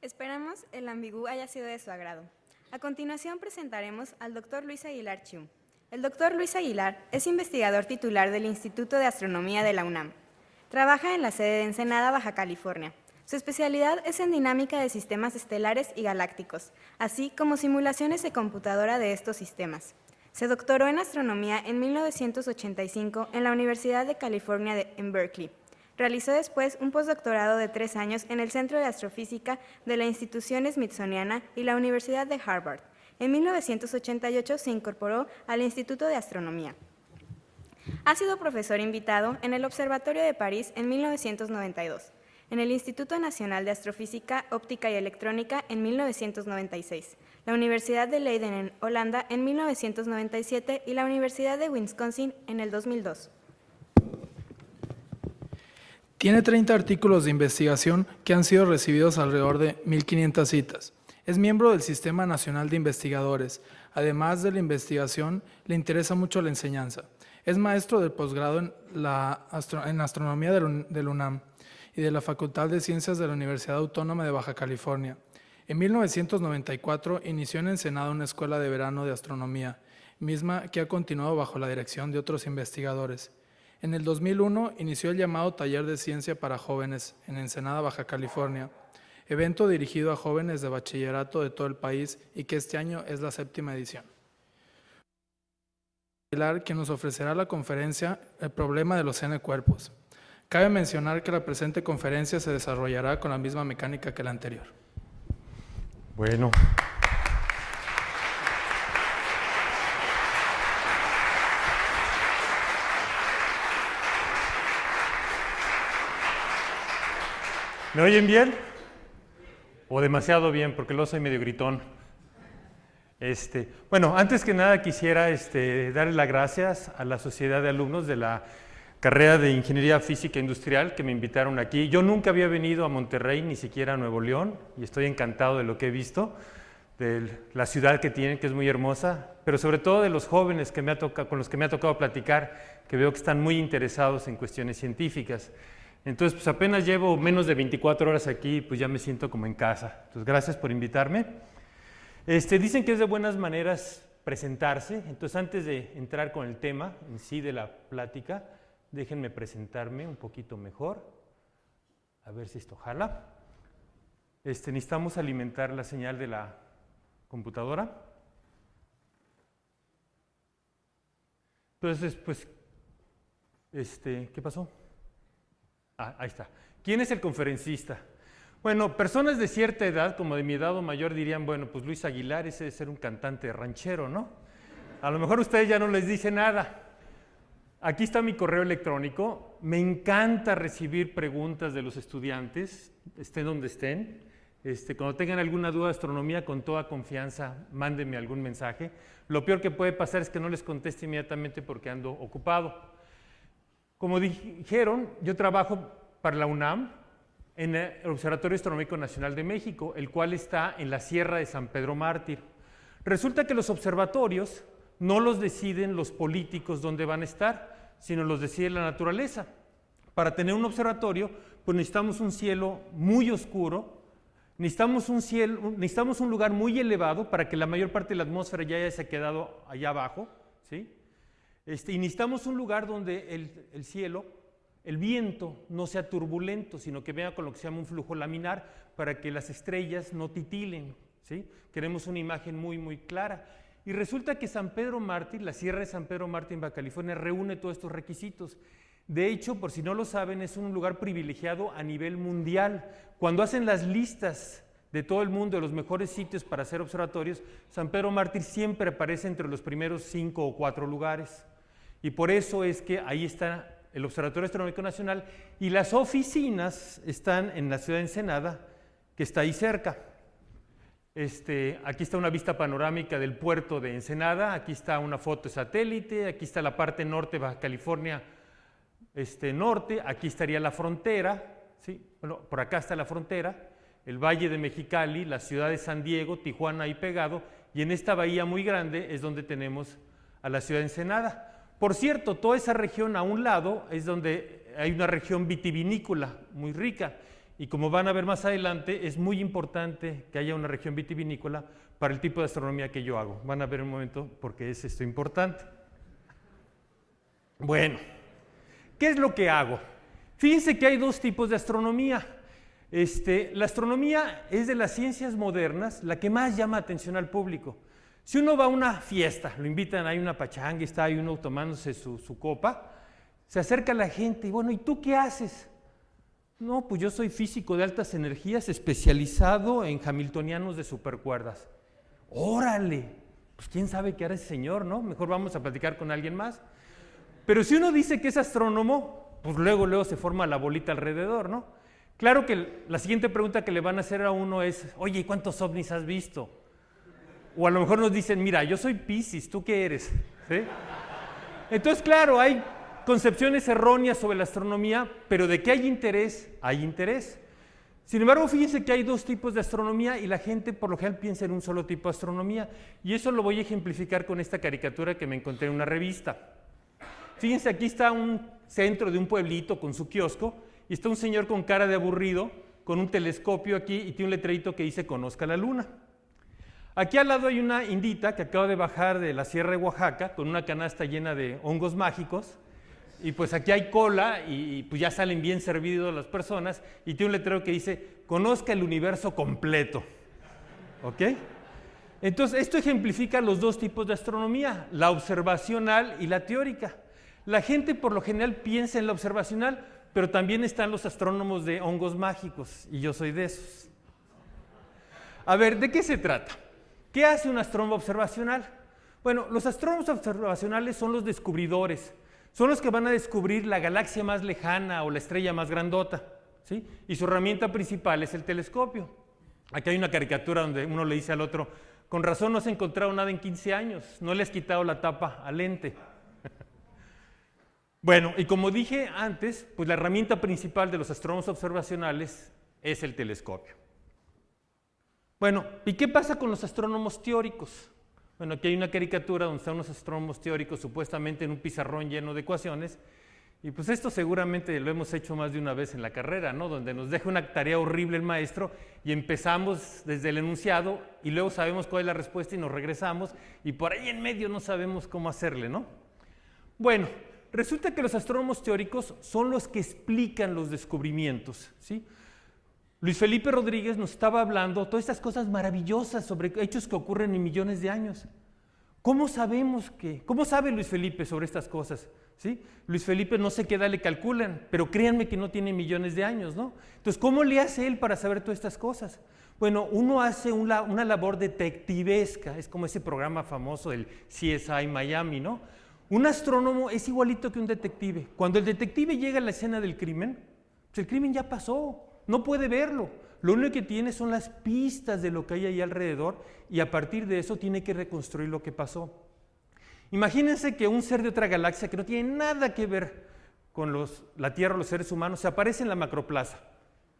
Esperamos el ambigú haya sido de su agrado. A continuación presentaremos al Dr. Luis Aguilar Chiu. El Dr. Luis Aguilar es investigador titular del Instituto de Astronomía de la UNAM. Trabaja en la sede de Ensenada, Baja California. Su especialidad es en dinámica de sistemas estelares y galácticos, así como simulaciones de computadora de estos sistemas. Se doctoró en astronomía en 1985 en la Universidad de California en Berkeley. Realizó después un postdoctorado de 3 años en el Centro de Astrofísica de la Institución Smithsoniana y la Universidad de Harvard. En 1988 se incorporó al Instituto de Astronomía. Ha sido profesor invitado en el Observatorio de París en 1992, en el Instituto Nacional de Astrofísica, Óptica y Electrónica en 1996, la Universidad de Leiden en Holanda en 1997 y la Universidad de Wisconsin en el 2002. Tiene 30 artículos de investigación que han sido recibidos alrededor de 1.500 citas. Es miembro del Sistema Nacional de Investigadores. Además de la investigación, le interesa mucho la enseñanza. Es maestro del posgrado en Astronomía del UNAM y de la Facultad de Ciencias de la Universidad Autónoma de Baja California. En 1994 inició en Ensenada una escuela de verano de astronomía, misma que ha continuado bajo la dirección de otros investigadores. En el 2001 inició el llamado Taller de Ciencia para Jóvenes en Ensenada, Baja California, evento dirigido a jóvenes de bachillerato de todo el país y que este año es la 7ª edición. Quien nos ofrecerá la conferencia El problema de los n-cuerpos. Cabe mencionar que la presente conferencia se desarrollará con la misma mecánica que la anterior. Bueno. ¿Me oyen bien? ¿O demasiado bien? Porque luego soy medio gritón. Bueno, antes que nada quisiera darle las gracias a la Sociedad de Alumnos de la carrera de Ingeniería Física Industrial que me invitaron aquí. Yo nunca había venido a Monterrey, ni siquiera a Nuevo León, y estoy encantado de lo que he visto, de la ciudad que tienen, que es muy hermosa, pero sobre todo de los jóvenes con los que me ha tocado platicar, que veo que están muy interesados en cuestiones científicas. Entonces, pues apenas llevo menos de 24 horas aquí, pues ya me siento como en casa. Entonces, gracias por invitarme. Dicen que es de buenas maneras presentarse, entonces antes de entrar con el tema en sí de la plática, déjenme presentarme un poquito mejor, a ver si esto jala. Necesitamos alimentar la señal de la computadora. Entonces, pues, ¿qué pasó? Ahí está. ¿Quién es el conferencista? Bueno, personas de cierta edad, como de mi edad o mayor, dirían, bueno, pues Luis Aguilar, ese debe ser un cantante ranchero, ¿no? A lo mejor a ustedes ya no les dice nada. Aquí está mi correo electrónico. Me encanta recibir preguntas de los estudiantes, estén donde estén. Cuando tengan alguna duda de astronomía, con toda confianza, mándenme algún mensaje. Lo peor que puede pasar es que no les conteste inmediatamente porque ando ocupado. Como dijeron, yo trabajo para la UNAM en el Observatorio Astronómico Nacional de México, el cual está en la Sierra de San Pedro Mártir. Resulta que los observatorios no los deciden los políticos dónde van a estar, sino los decide la naturaleza. Para tener un observatorio, pues necesitamos un cielo muy oscuro, necesitamos un lugar muy elevado para que la mayor parte de la atmósfera ya se haya quedado allá abajo, ¿sí? Y necesitamos un lugar donde el cielo, el viento no sea turbulento, sino que venga con lo que se llama un flujo laminar para que las estrellas no titilen, ¿sí? Queremos una imagen muy, muy clara. Y resulta que San Pedro Mártir, la Sierra de San Pedro Mártir en Baja California, reúne todos estos requisitos. De hecho, por si no lo saben, es un lugar privilegiado a nivel mundial. Cuando hacen las listas de todo el mundo de los mejores sitios para hacer observatorios, San Pedro Mártir siempre aparece entre los primeros 5 o 4 lugares. Y por eso es que ahí está el Observatorio Astronómico Nacional y las oficinas están en la ciudad de Ensenada, que está ahí cerca. Aquí está una vista panorámica del puerto de Ensenada, aquí está una foto de satélite, aquí está la parte norte de Baja California norte, aquí estaría la frontera, ¿sí? Bueno, por acá está la frontera, el Valle de Mexicali, la ciudad de San Diego, Tijuana ahí pegado, y en esta bahía muy grande es donde tenemos a la ciudad de Ensenada. Por cierto, toda esa región a un lado es donde hay una región vitivinícola muy rica y como van a ver más adelante, es muy importante que haya una región vitivinícola para el tipo de astronomía que yo hago. Van a ver un momento por qué es esto importante. Bueno, ¿qué es lo que hago? Fíjense que hay dos tipos de astronomía. La astronomía es de las ciencias modernas la que más llama atención al público. Si uno va a una fiesta, lo invitan, hay una pachanga y está ahí uno tomándose su copa, se acerca la gente y bueno, ¿y tú qué haces? No, pues yo soy físico de altas energías especializado en hamiltonianos de supercuerdas. ¡Órale! Pues quién sabe qué hará ese señor, ¿no? Mejor vamos a platicar con alguien más. Pero si uno dice que es astrónomo, pues luego se forma la bolita alrededor, ¿no? Claro que la siguiente pregunta que le van a hacer a uno es, oye, ¿y cuántos ovnis has visto? O a lo mejor nos dicen, mira, yo soy Piscis, ¿tú qué eres? ¿Sí? Entonces, claro, hay concepciones erróneas sobre la astronomía, pero de que hay interés, hay interés. Sin embargo, fíjense que hay dos tipos de astronomía y la gente por lo general piensa en un solo tipo de astronomía. Y eso lo voy a ejemplificar con esta caricatura que me encontré en una revista. Fíjense, aquí está un centro de un pueblito con su kiosco y está un señor con cara de aburrido, con un telescopio aquí y tiene un letrerito que dice conozca la luna. Aquí al lado hay una indita que acaba de bajar de la Sierra de Oaxaca con una canasta llena de hongos mágicos y pues aquí hay cola y pues ya salen bien servidos las personas y tiene un letrero que dice conozca el universo completo. ¿Ok? Entonces esto ejemplifica los dos tipos de astronomía, la observacional y la teórica. La gente por lo general piensa en la observacional, pero también están los astrónomos de hongos mágicos, y yo soy de esos. A ver, ¿de qué se trata? ¿Qué hace un astrónomo observacional? Bueno, los astrónomos observacionales son los descubridores, son los que van a descubrir la galaxia más lejana o la estrella más grandota, ¿sí? Y su herramienta principal es el telescopio. Aquí hay una caricatura donde uno le dice al otro, con razón no has encontrado nada en 15 años, no le has quitado la tapa al lente. Bueno, y como dije antes, pues la herramienta principal de los astrónomos observacionales es el telescopio. Bueno, ¿y qué pasa con los astrónomos teóricos? Bueno, aquí hay una caricatura donde están unos astrónomos teóricos supuestamente en un pizarrón lleno de ecuaciones, y pues esto seguramente lo hemos hecho más de una vez en la carrera, ¿no? Donde nos deja una tarea horrible el maestro y empezamos desde el enunciado y luego sabemos cuál es la respuesta y nos regresamos y por ahí en medio no sabemos cómo hacerle, ¿no? Bueno, resulta que los astrónomos teóricos son los que explican los descubrimientos, ¿sí? Luis Felipe Rodríguez nos estaba hablando todas estas cosas maravillosas sobre hechos que ocurren en millones de años. ¿Cómo sabe Luis Felipe sobre estas cosas? ¿Sí? Luis Felipe no sé qué edad le calculan, pero créanme que no tiene millones de años, ¿no? Entonces, ¿cómo le hace él para saber todas estas cosas? Bueno, uno hace una labor detectivesca, es como ese programa famoso del CSI Miami, ¿no? Un astrónomo es igualito que un detective. Cuando el detective llega a la escena del crimen, pues el crimen ya pasó, no puede verlo. Lo único que tiene son las pistas de lo que hay ahí alrededor y a partir de eso tiene que reconstruir lo que pasó. Imagínense que un ser de otra galaxia que no tiene nada que ver con la Tierra o los seres humanos se aparece en la macroplaza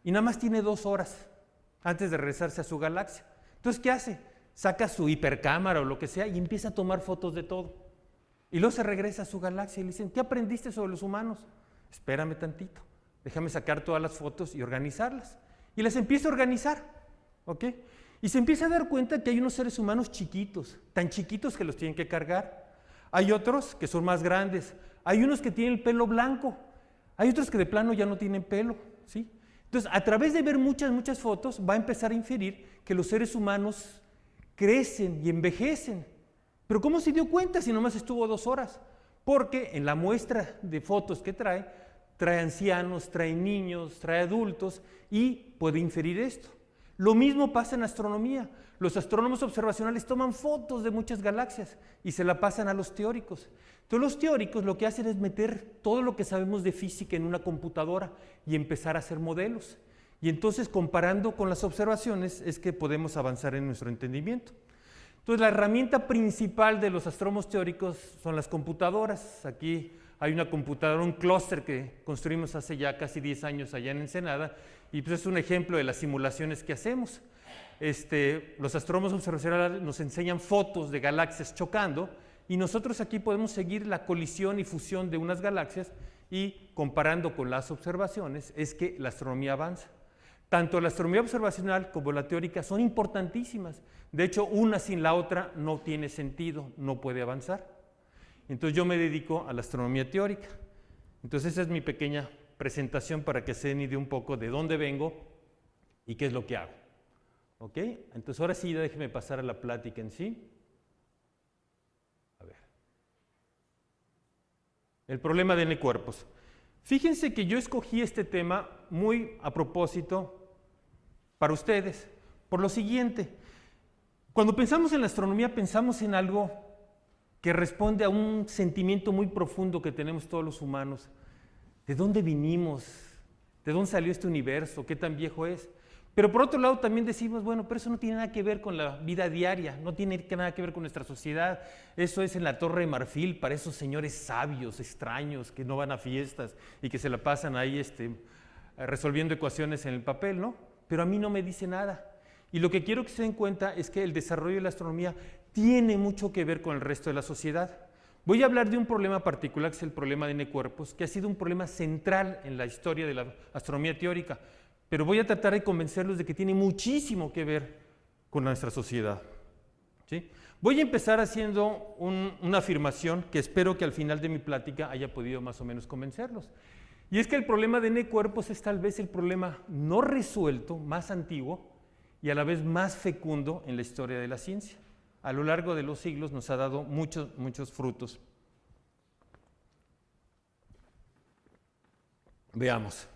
y nada más tiene 2 horas antes de regresarse a su galaxia. Entonces, ¿qué hace? Saca su hipercámara o lo que sea y empieza a tomar fotos de todo. Y luego se regresa a su galaxia y le dicen, ¿qué aprendiste sobre los humanos? Espérame tantito, déjame sacar todas las fotos y organizarlas. Y las empieza a organizar, ¿ok? Y se empieza a dar cuenta que hay unos seres humanos chiquitos, tan chiquitos que los tienen que cargar. Hay otros que son más grandes, hay unos que tienen el pelo blanco, hay otros que de plano ya no tienen pelo, ¿sí? Entonces, a través de ver muchas fotos, va a empezar a inferir que los seres humanos crecen y envejecen. Pero ¿cómo se dio cuenta si nomás estuvo 2 horas? Porque en la muestra de fotos que trae ancianos, trae niños, trae adultos y puede inferir esto. Lo mismo pasa en astronomía. Los astrónomos observacionales toman fotos de muchas galaxias y se la pasan a los teóricos. Entonces los teóricos lo que hacen es meter todo lo que sabemos de física en una computadora y empezar a hacer modelos. Y entonces comparando con las observaciones es que podemos avanzar en nuestro entendimiento. Entonces la herramienta principal de los astrónomos teóricos son las computadoras. Aquí hay una computadora, un clúster que construimos hace ya casi 10 años allá en Ensenada y pues es un ejemplo de las simulaciones que hacemos. Los astrónomos observacionales nos enseñan fotos de galaxias chocando y nosotros aquí podemos seguir la colisión y fusión de unas galaxias y comparando con las observaciones es que la astronomía avanza. tanto la astronomía observacional como la teórica son importantísimas. De hecho, una sin la otra no tiene sentido, no puede avanzar. Entonces yo me dedico a la astronomía teórica. Entonces esa es mi pequeña presentación para que se den idea un poco de dónde vengo y qué es lo que hago. ¿Ok? Entonces ahora sí, déjenme pasar a la plática en sí. A ver. El problema de N cuerpos. Fíjense que yo escogí este tema muy a propósito para ustedes, por lo siguiente. Cuando pensamos en la astronomía, pensamos en algo que responde a un sentimiento muy profundo que tenemos todos los humanos. ¿De dónde vinimos? ¿De dónde salió este universo? ¿Qué tan viejo es? Pero por otro lado también decimos, bueno, pero eso no tiene nada que ver con la vida diaria, no tiene nada que ver con nuestra sociedad. Eso es en la Torre de Marfil para esos señores sabios, extraños, que no van a fiestas y que se la pasan ahí resolviendo ecuaciones en el papel, ¿no? Pero a mí no me dice nada. Y lo que quiero que se den cuenta es que el desarrollo de la astronomía tiene mucho que ver con el resto de la sociedad. Voy a hablar de un problema particular, que es el problema de N cuerpos, que ha sido un problema central en la historia de la astronomía teórica, pero voy a tratar de convencerlos de que tiene muchísimo que ver con nuestra sociedad. ¿Sí? Voy a empezar haciendo una afirmación que espero que al final de mi plática haya podido más o menos convencerlos. Y es que el problema de N cuerpos es tal vez el problema no resuelto, más antiguo y a la vez más fecundo en la historia de la ciencia. A lo largo de los siglos nos ha dado muchos frutos. Veamos.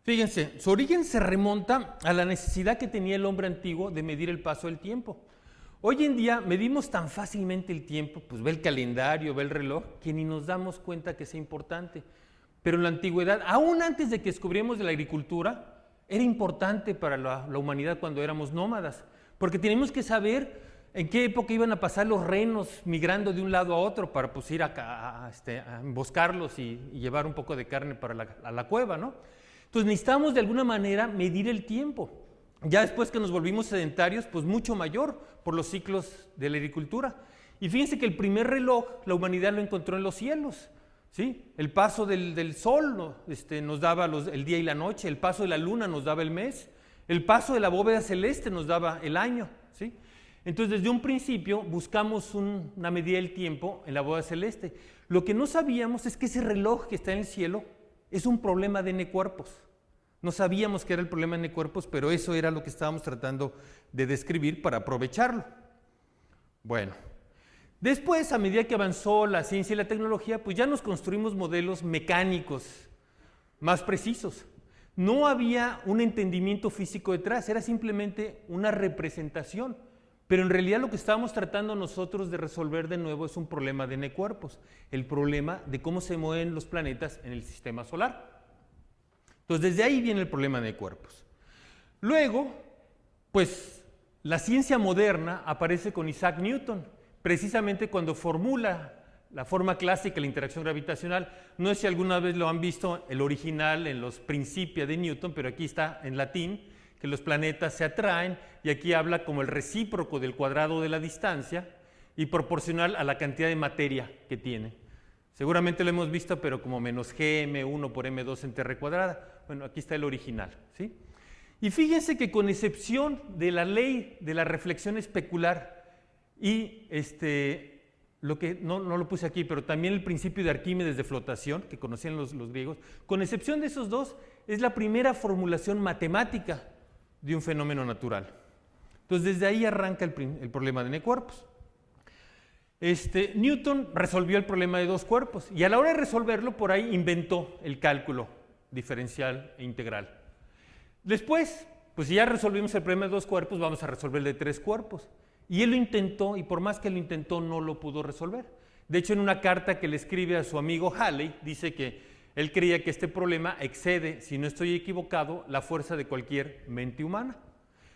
Fíjense, su origen se remonta a la necesidad que tenía el hombre antiguo de medir el paso del tiempo. Hoy en día medimos tan fácilmente el tiempo, pues ve el calendario, ve el reloj, que ni nos damos cuenta que sea importante. Pero en la antigüedad, aún antes de que descubriéramos de la agricultura, era importante para la humanidad cuando éramos nómadas, porque teníamos que saber en qué época iban a pasar los renos migrando de un lado a otro para pues, ir a emboscarlos y llevar un poco de carne para la cueva, ¿no? Entonces necesitábamos de alguna manera medir el tiempo. Ya después que nos volvimos sedentarios, pues mucho mayor por los ciclos de la agricultura. Y fíjense que el primer reloj la humanidad lo encontró en los cielos. ¿Sí? El paso del sol nos daba el día y la noche, el paso de la luna nos daba el mes, el paso de la bóveda celeste nos daba el año. ¿Sí? Entonces desde un principio buscamos una medida del tiempo en la bóveda celeste. Lo que no sabíamos es que ese reloj que está en el cielo es un problema de N cuerpos. No sabíamos que era el problema de N cuerpos, pero eso era lo que estábamos tratando de describir para aprovecharlo. Bueno, después, a medida que avanzó la ciencia y la tecnología, pues ya nos construimos modelos mecánicos más precisos. No había un entendimiento físico detrás, era simplemente una representación. Pero en realidad lo que estábamos tratando nosotros de resolver de nuevo es un problema de N cuerpos, el problema de cómo se mueven los planetas en el sistema solar. Entonces desde ahí viene el problema de N cuerpos. Luego, pues la ciencia moderna aparece con Isaac Newton, precisamente cuando formula la forma clásica de la interacción gravitacional. No sé si alguna vez lo han visto, el original en los Principia de Newton, pero aquí está en latín, que los planetas se atraen, y aquí habla como el recíproco del cuadrado de la distancia y proporcional a la cantidad de materia que tiene. Seguramente lo hemos visto, pero como menos g m1 por m2 en tr cuadrada. Bueno, aquí está el original, ¿sí? Y fíjense que con excepción de la ley de la reflexión especular y lo que no lo puse aquí, pero también el principio de Arquímedes de flotación, que conocían los griegos, con excepción de esos dos, es la primera formulación matemática de un fenómeno natural. Entonces desde ahí arranca el problema de N cuerpos. Newton resolvió el problema de dos cuerpos y a la hora de resolverlo por ahí inventó el cálculo diferencial e integral. Después, pues si ya resolvimos el problema de dos cuerpos, vamos a resolver el de tres cuerpos. Y él lo intentó y por más que lo intentó no lo pudo resolver. De hecho, en una carta que le escribe a su amigo Halley, dice que él creía que este problema excede, si no estoy equivocado, la fuerza de cualquier mente humana.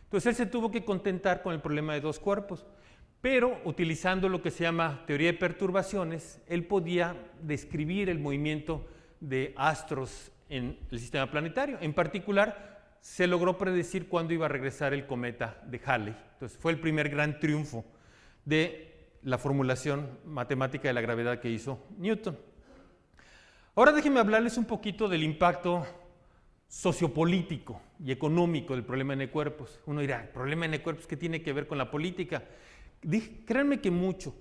Entonces él se tuvo que contentar con el problema de dos cuerpos, pero utilizando lo que se llama teoría de perturbaciones, él podía describir el movimiento de astros en el sistema planetario. En particular, se logró predecir cuándo iba a regresar el cometa de Halley. Entonces fue el primer gran triunfo de la formulación matemática de la gravedad que hizo Newton. Ahora déjenme hablarles un poquito del impacto sociopolítico y económico del problema de N-cuerpos. Uno dirá, ¿el problema de N-cuerpos qué tiene que ver con la política? Créanme que mucho.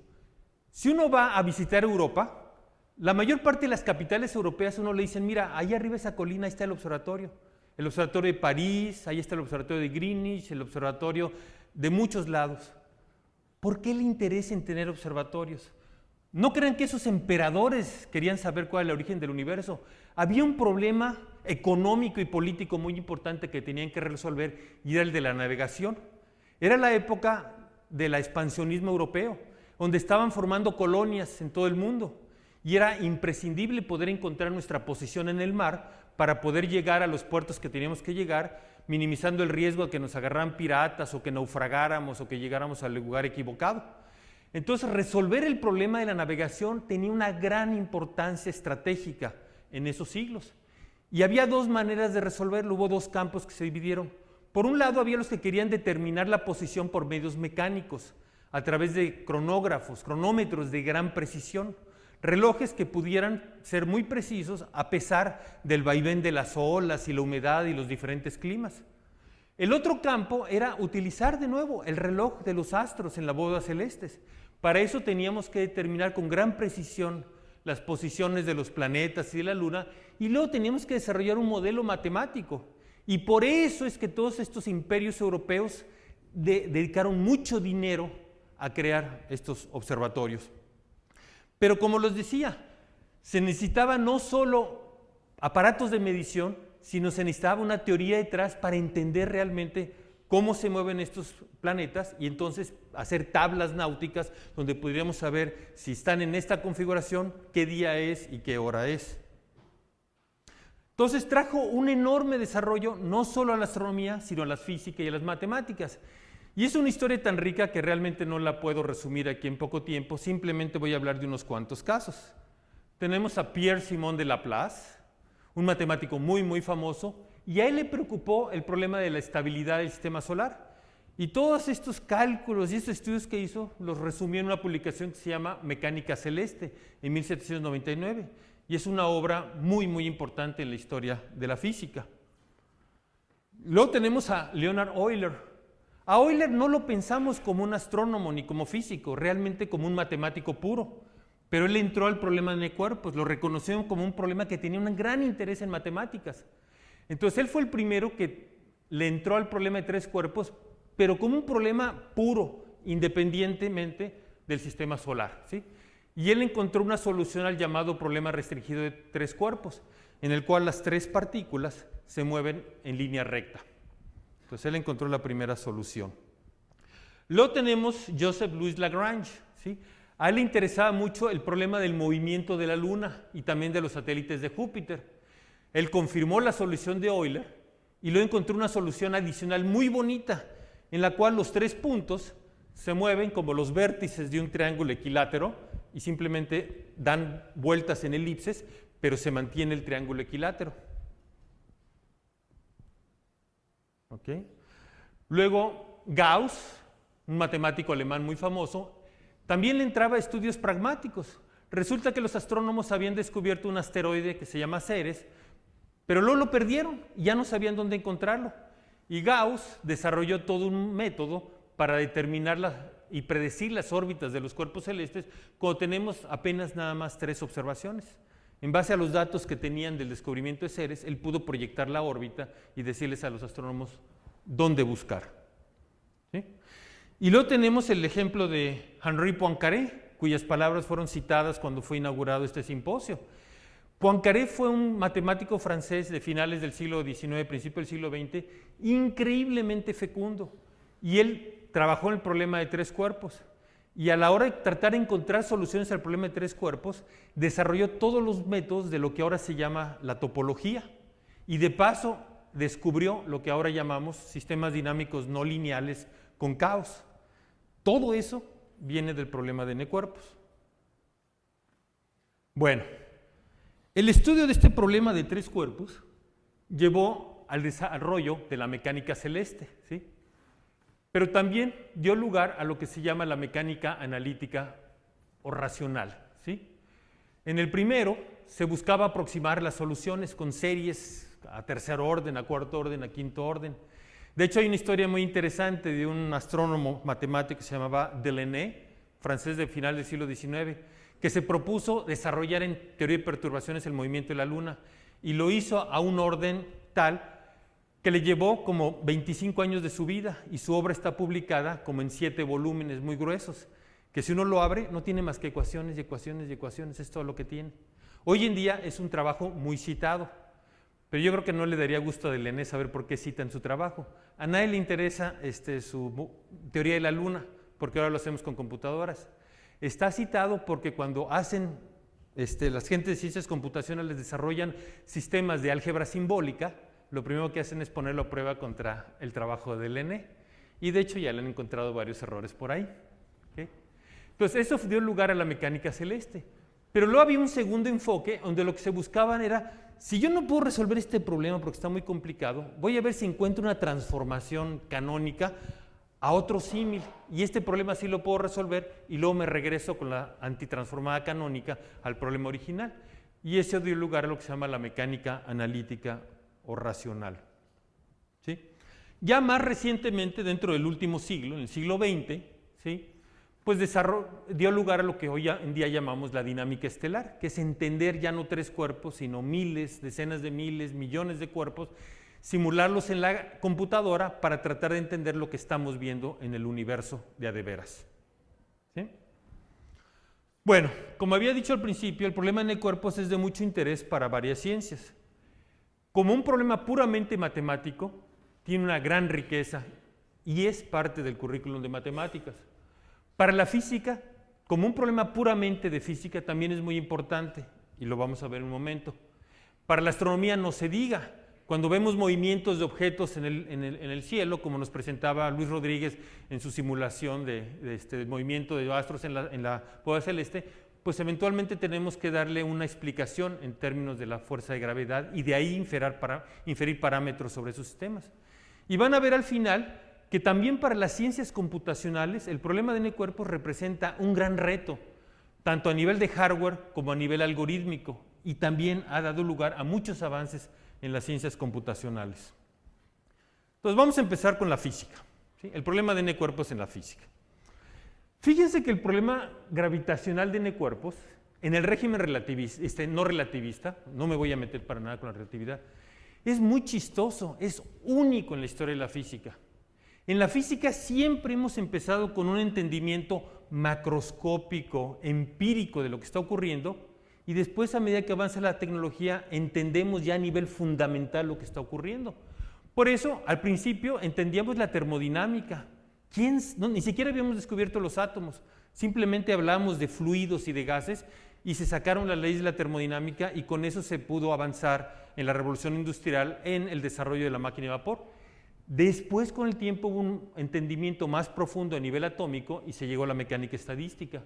Si uno va a visitar Europa, la mayor parte de las capitales europeas uno le dicen, mira, ahí arriba esa colina, ahí está el observatorio de París, ahí está el observatorio de Greenwich, el observatorio de muchos lados. ¿Por qué el interés en tener observatorios? No crean que esos emperadores querían saber cuál es el origen del universo. Había un problema económico y político muy importante que tenían que resolver y era el de la navegación. Era la época del expansionismo europeo, donde estaban formando colonias en todo el mundo y era imprescindible poder encontrar nuestra posición en el mar para poder llegar a los puertos que teníamos que llegar, minimizando el riesgo de que nos agarraran piratas o que naufragáramos o que llegáramos al lugar equivocado. Entonces, resolver el problema de la navegación tenía una gran importancia estratégica en esos siglos. Y había dos maneras de resolverlo, hubo dos campos que se dividieron. Por un lado, había los que querían determinar la posición por medios mecánicos, a través de cronómetros de gran precisión, relojes que pudieran ser muy precisos a pesar del vaivén de las olas y la humedad y los diferentes climas. El otro campo era utilizar de nuevo el reloj de los astros en las bóvedas celestes. Para eso teníamos que determinar con gran precisión las posiciones de los planetas y de la Luna, y luego teníamos que desarrollar un modelo matemático. Y por eso es que todos estos imperios europeos dedicaron mucho dinero a crear estos observatorios. Pero como les decía, se necesitaba no solo aparatos de medición, sino se necesitaba una teoría detrás para entender realmente cómo se mueven estos planetas y entonces hacer tablas náuticas donde podríamos saber si están en esta configuración, qué día es y qué hora es. Entonces trajo un enorme desarrollo no solo a la astronomía, sino a la física y a las matemáticas. Y es una historia tan rica que realmente no la puedo resumir aquí en poco tiempo, simplemente voy a hablar de unos cuantos casos. Tenemos a Pierre-Simon de Laplace, un matemático muy famoso, y a él le preocupó el problema de la estabilidad del sistema solar. Y todos estos cálculos y estos estudios que hizo los resumió en una publicación que se llama Mecánica Celeste en 1799, y es una obra muy importante en la historia de la física. Luego tenemos a Leonhard Euler. A Euler no lo pensamos como un astrónomo ni como físico, realmente como un matemático puro, pero él entró al problema de cuerpos, lo reconoció como un problema que tenía un gran interés en matemáticas. Entonces él fue el primero que le entró al problema de tres cuerpos, pero como un problema puro, independientemente del sistema solar, ¿sí? Y él encontró una solución al llamado problema restringido de tres cuerpos, en el cual las tres partículas se mueven en línea recta. Entonces él encontró la primera solución. Luego tenemos Joseph Louis Lagrange, ¿sí? A él le interesaba mucho el problema del movimiento de la Luna y también de los satélites de Júpiter. Él confirmó la solución de Euler y luego encontró una solución adicional muy bonita, en la cual los tres puntos se mueven como los vértices de un triángulo equilátero y simplemente dan vueltas en elipses, pero se mantiene el triángulo equilátero. ¿Okay? Luego Gauss, un matemático alemán muy famoso, también le entraba a estudios pragmáticos. Resulta que los astrónomos habían descubierto un asteroide que se llama Ceres, pero luego lo perdieron y ya no sabían dónde encontrarlo. Y Gauss desarrolló todo un método para determinar y predecir las órbitas de los cuerpos celestes cuando tenemos apenas nada más 3 observaciones. En base a los datos que tenían del descubrimiento de Ceres, él pudo proyectar la órbita y decirles a los astrónomos dónde buscar. ¿Sí? Y luego tenemos el ejemplo de Henri Poincaré, cuyas palabras fueron citadas cuando fue inaugurado este simposio. Poincaré fue un matemático francés de finales del siglo XIX, principio del siglo XX, increíblemente fecundo. Y él trabajó en el problema de tres cuerpos. Y a la hora de tratar de encontrar soluciones al problema de tres cuerpos, desarrolló todos los métodos de lo que ahora se llama la topología. Y de paso descubrió lo que ahora llamamos sistemas dinámicos no lineales con caos. Todo eso viene del problema de N-cuerpos. Bueno, el estudio de este problema de tres cuerpos llevó al desarrollo de la mecánica celeste, ¿sí? Pero también dio lugar a lo que se llama la mecánica analítica o racional, ¿sí? En el primero se buscaba aproximar las soluciones con series a tercer orden, a cuarto orden, a quinto orden. De hecho, hay una historia muy interesante de un astrónomo matemático que se llamaba Delaunay, francés de final del siglo XIX, que se propuso desarrollar en teoría de perturbaciones el movimiento de la Luna, y lo hizo a un orden tal que le llevó como 25 años de su vida, y su obra está publicada como en 7 volúmenes muy gruesos, que si uno lo abre no tiene más que ecuaciones y ecuaciones y ecuaciones, es todo lo que tiene. Hoy en día es un trabajo muy citado, pero yo creo que no le daría gusto a Delaunay saber por qué citan su trabajo. A nadie le interesa su teoría de la Luna, porque ahora lo hacemos con computadoras. Está citado porque cuando hacen, las gentes de ciencias computacionales desarrollan sistemas de álgebra simbólica, lo primero que hacen es ponerlo a prueba contra el trabajo de Delaunay, y de hecho ya le han encontrado varios errores por ahí. ¿Okay? Entonces eso dio lugar a la mecánica celeste, pero luego había un segundo enfoque donde lo que se buscaban era, si yo no puedo resolver este problema porque está muy complicado, voy a ver si encuentro una transformación canónica a otro símil, y este problema sí lo puedo resolver, y luego me regreso con la antitransformada canónica al problema original, y eso dio lugar a lo que se llama la mecánica analítica o racional. ¿Sí? Ya más recientemente, dentro del último siglo, en el siglo XX, ¿sí?, pues dio lugar a lo que hoy en día llamamos la dinámica estelar, que es entender ya no 3 cuerpos, sino miles, decenas de miles, millones de cuerpos, simularlos en la computadora para tratar de entender lo que estamos viendo en el universo de a de veras. ¿Sí? Bueno, como había dicho al principio, el problema de cuerpos es de mucho interés para varias ciencias. Como un problema puramente matemático, tiene una gran riqueza y es parte del currículum de matemáticas. Para la física, como un problema puramente de física, también es muy importante, y lo vamos a ver en un momento. Para la astronomía no se diga. Cuando vemos movimientos de objetos en el cielo, como nos presentaba Luis Rodríguez en su simulación del movimiento de astros en la bóveda celeste, pues eventualmente tenemos que darle una explicación en términos de la fuerza de gravedad y de ahí inferir parámetros sobre esos sistemas. Y van a ver al final que también para las ciencias computacionales el problema de N-cuerpos representa un gran reto, tanto a nivel de hardware como a nivel algorítmico, y también ha dado lugar a muchos avances en las ciencias computacionales. Entonces vamos a empezar con la física, ¿sí? El problema de N-cuerpos en la física. Fíjense que el problema gravitacional de N-cuerpos, en el régimen relativista, no relativista, no me voy a meter para nada con la relatividad, es muy chistoso, es único en la historia de la física. En la física siempre hemos empezado con un entendimiento macroscópico, empírico de lo que está ocurriendo, y después, a medida que avanza la tecnología, entendemos ya a nivel fundamental lo que está ocurriendo. Por eso, al principio, entendíamos la termodinámica. Ni siquiera habíamos descubierto los átomos, simplemente hablábamos de fluidos y de gases, y se sacaron las leyes de la termodinámica, y con eso se pudo avanzar en la revolución industrial en el desarrollo de la máquina de vapor. Después, con el tiempo, hubo un entendimiento más profundo a nivel atómico y se llegó a la mecánica estadística.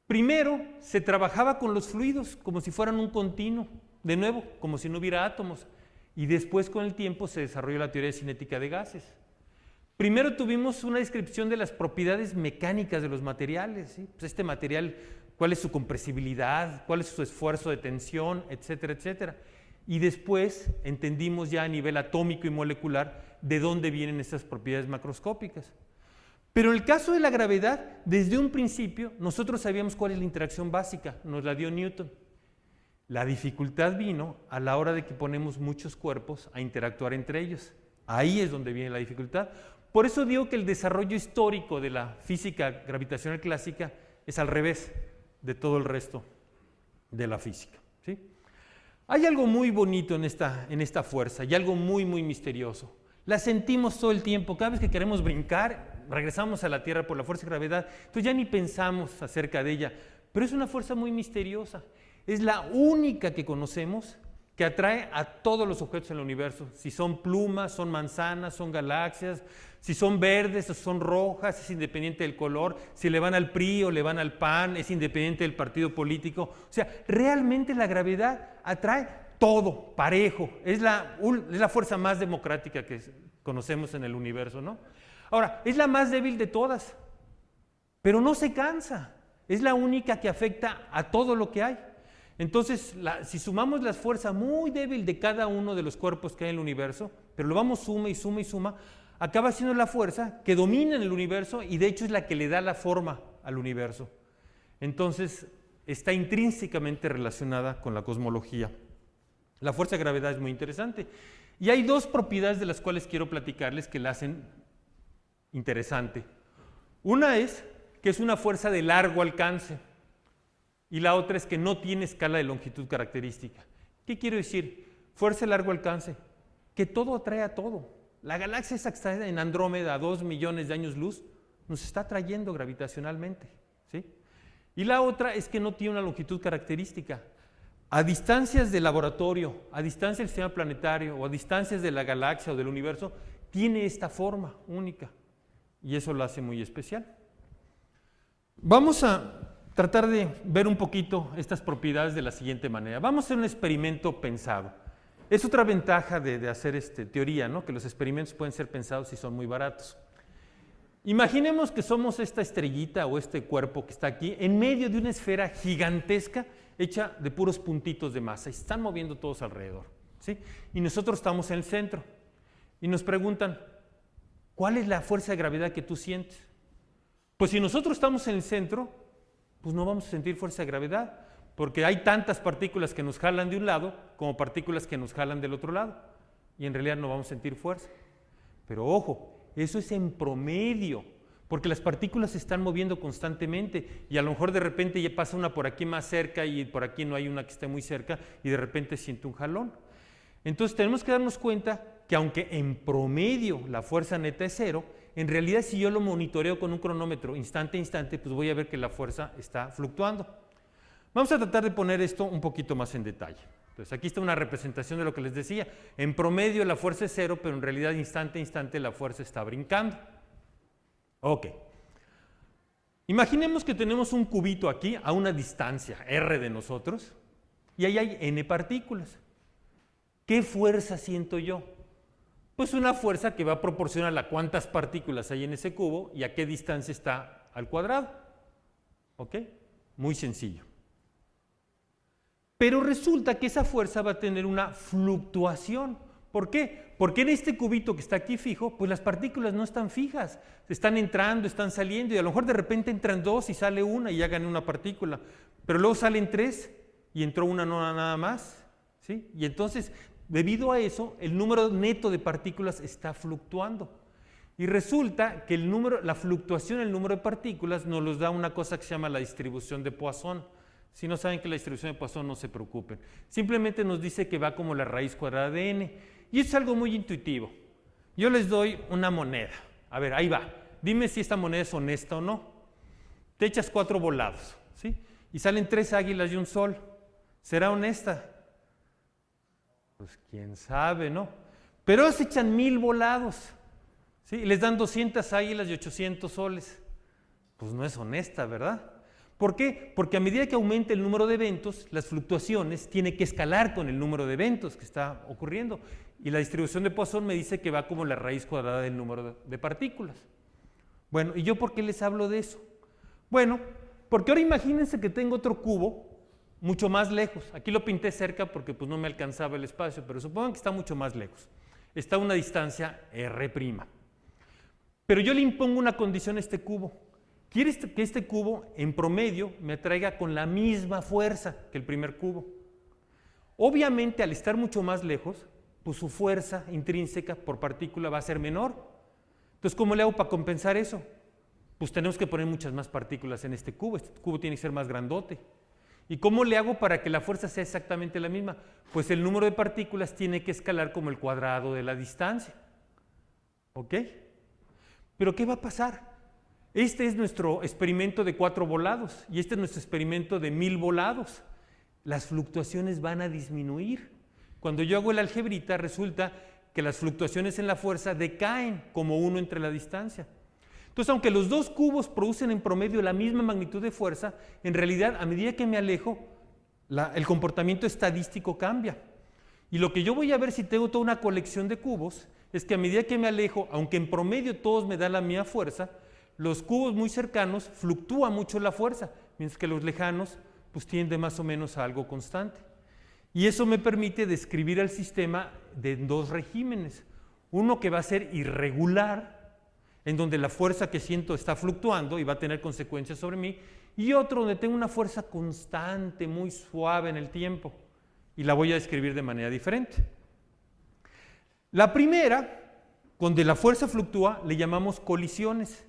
Primero, se trabajaba con los fluidos como si fueran un continuo, de nuevo, como si no hubiera átomos. Y después, con el tiempo, se desarrolló la teoría de cinética de gases. Primero tuvimos una descripción de las propiedades mecánicas de los materiales, ¿sí? Pues este material, cuál es su compresibilidad, cuál es su esfuerzo de tensión, etcétera, etcétera. Y después entendimos ya a nivel atómico y molecular de dónde vienen estas propiedades macroscópicas. Pero en el caso de la gravedad, desde un principio, nosotros sabíamos cuál es la interacción básica, nos la dio Newton. La dificultad vino a la hora de que ponemos muchos cuerpos a interactuar entre ellos. Ahí es donde viene la dificultad. Por eso digo que el desarrollo histórico de la física gravitacional clásica es al revés de todo el resto de la física, ¿sí? Hay algo muy bonito en esta fuerza y algo muy, muy misterioso. La sentimos todo el tiempo. Cada vez que queremos brincar, regresamos a la Tierra por la fuerza de gravedad. Entonces ya ni pensamos acerca de ella. Pero es una fuerza muy misteriosa. Es la única que conocemos que atrae a todos los objetos en el universo. Si son plumas, son manzanas, son galaxias. Si son verdes o son rojas, es independiente del color. Si le van al PRI o le van al PAN, es independiente del partido político. O sea, realmente la gravedad atrae todo, parejo. Es la fuerza más democrática que conocemos en el universo, ¿no? Ahora, es la más débil de todas, pero no se cansa. Es la única que afecta a todo lo que hay. Entonces, si sumamos la fuerza muy débil de cada uno de los cuerpos que hay en el universo, pero lo vamos suma y suma y suma, acaba siendo la fuerza que domina en el universo y de hecho es la que le da la forma al universo. Entonces, está intrínsecamente relacionada con la cosmología. La fuerza de gravedad es muy interesante. Y hay dos propiedades de las cuales quiero platicarles que la hacen interesante. Una es que es una fuerza de largo alcance y la otra es que no tiene escala de longitud característica. ¿Qué quiero decir? Fuerza de largo alcance, que todo atrae a todo. La galaxia esa que está en Andrómeda a 2 millones de años luz nos está atrayendo gravitacionalmente, ¿sí? Y la otra es que no tiene una longitud característica. A distancias del laboratorio, a distancias del sistema planetario o a distancias de la galaxia o del universo, tiene esta forma única y eso lo hace muy especial. Vamos a tratar de ver un poquito estas propiedades de la siguiente manera. Vamos a hacer un experimento pensado. Es otra ventaja de hacer teoría, ¿no? Que los experimentos pueden ser pensados y son muy baratos. Imaginemos que somos esta estrellita o este cuerpo que está aquí en medio de una esfera gigantesca hecha de puros puntitos de masa y se están moviendo todos alrededor, ¿sí? Y nosotros estamos en el centro y nos preguntan, ¿cuál es la fuerza de gravedad que tú sientes? Pues si nosotros estamos en el centro, pues no vamos a sentir fuerza de gravedad, porque hay tantas partículas que nos jalan de un lado como partículas que nos jalan del otro lado, y en realidad no vamos a sentir fuerza. Pero ojo, eso es en promedio, porque las partículas se están moviendo constantemente, y a lo mejor de repente ya pasa una por aquí más cerca y por aquí no hay una que esté muy cerca, y de repente siente un jalón. Entonces tenemos que darnos cuenta que aunque en promedio la fuerza neta es 0, en realidad si yo lo monitoreo con un cronómetro instante a instante, pues voy a ver que la fuerza está fluctuando. Vamos a tratar de poner esto un poquito más en detalle. Entonces aquí está una representación de lo que les decía. En promedio la fuerza es 0, pero en realidad instante a instante la fuerza está brincando. Ok. Imaginemos que tenemos un cubito aquí a una distancia r de nosotros y ahí hay n partículas. ¿Qué fuerza siento yo? Pues una fuerza que va a proporcionar a cuántas partículas hay en ese cubo y a qué distancia está al cuadrado. ¿Ok? Muy sencillo. Pero resulta que esa fuerza va a tener una fluctuación. ¿Por qué? Porque en este cubito que está aquí fijo, pues las partículas no están fijas. Están entrando, están saliendo y a lo mejor de repente entran 2 y sale una y ya gané una partícula. Pero luego salen 3 y entró una no nada más, ¿sí? Y entonces, debido a eso, el número neto de partículas está fluctuando. Y resulta que la fluctuación del número de partículas nos los da una cosa que se llama la distribución de Poisson. Si no saben qué es la distribución de Poisson, no se preocupen. Simplemente nos dice que va como la raíz cuadrada de n. Y es algo muy intuitivo. Yo les doy una moneda. A ver, ahí va. Dime si esta moneda es honesta o no. Te echas 4 volados, ¿sí? Y salen 3 águilas y un sol. ¿Será honesta? Pues quién sabe, ¿no? Pero se echan 1000 volados, ¿sí? Y les dan 200 águilas y 800 soles. Pues no es honesta, ¿verdad? ¿Por qué? Porque a medida que aumenta el número de eventos, las fluctuaciones tienen que escalar con el número de eventos que está ocurriendo. Y la distribución de Poisson me dice que va como la raíz cuadrada del número de partículas. Bueno, ¿y yo por qué les hablo de eso? Bueno, porque ahora imagínense que tengo otro cubo mucho más lejos. Aquí lo pinté cerca porque pues, no me alcanzaba el espacio, pero supongan que está mucho más lejos. Está a una distancia r'. Pero yo le impongo una condición a este cubo. Quiere que este cubo, en promedio, me atraiga con la misma fuerza que el primer cubo. Obviamente, al estar mucho más lejos, pues su fuerza intrínseca por partícula va a ser menor. Entonces, ¿cómo le hago para compensar eso? Pues tenemos que poner muchas más partículas en este cubo. Este cubo tiene que ser más grandote. ¿Y cómo le hago para que la fuerza sea exactamente la misma? Pues el número de partículas tiene que escalar como el cuadrado de la distancia. ¿Ok? ¿Pero qué va a pasar? Este es nuestro experimento de 4 volados y este es nuestro experimento de 1000 volados. Las fluctuaciones van a disminuir. Cuando yo hago el algebrita, resulta que las fluctuaciones en la fuerza decaen como 1 entre la distancia. Entonces, aunque los dos cubos producen en promedio la misma magnitud de fuerza, en realidad, a medida que me alejo, el comportamiento estadístico cambia. Y lo que yo voy a ver si tengo toda una colección de cubos es que a medida que me alejo, aunque en promedio todos me dan la misma fuerza, los cubos muy cercanos fluctúa mucho la fuerza, mientras que los lejanos pues tiende más o menos a algo constante. Y eso me permite describir al sistema de dos regímenes. Uno que va a ser irregular, en donde la fuerza que siento está fluctuando y va a tener consecuencias sobre mí, y otro donde tengo una fuerza constante, muy suave en el tiempo, y la voy a describir de manera diferente. La primera, donde la fuerza fluctúa, le llamamos colisiones,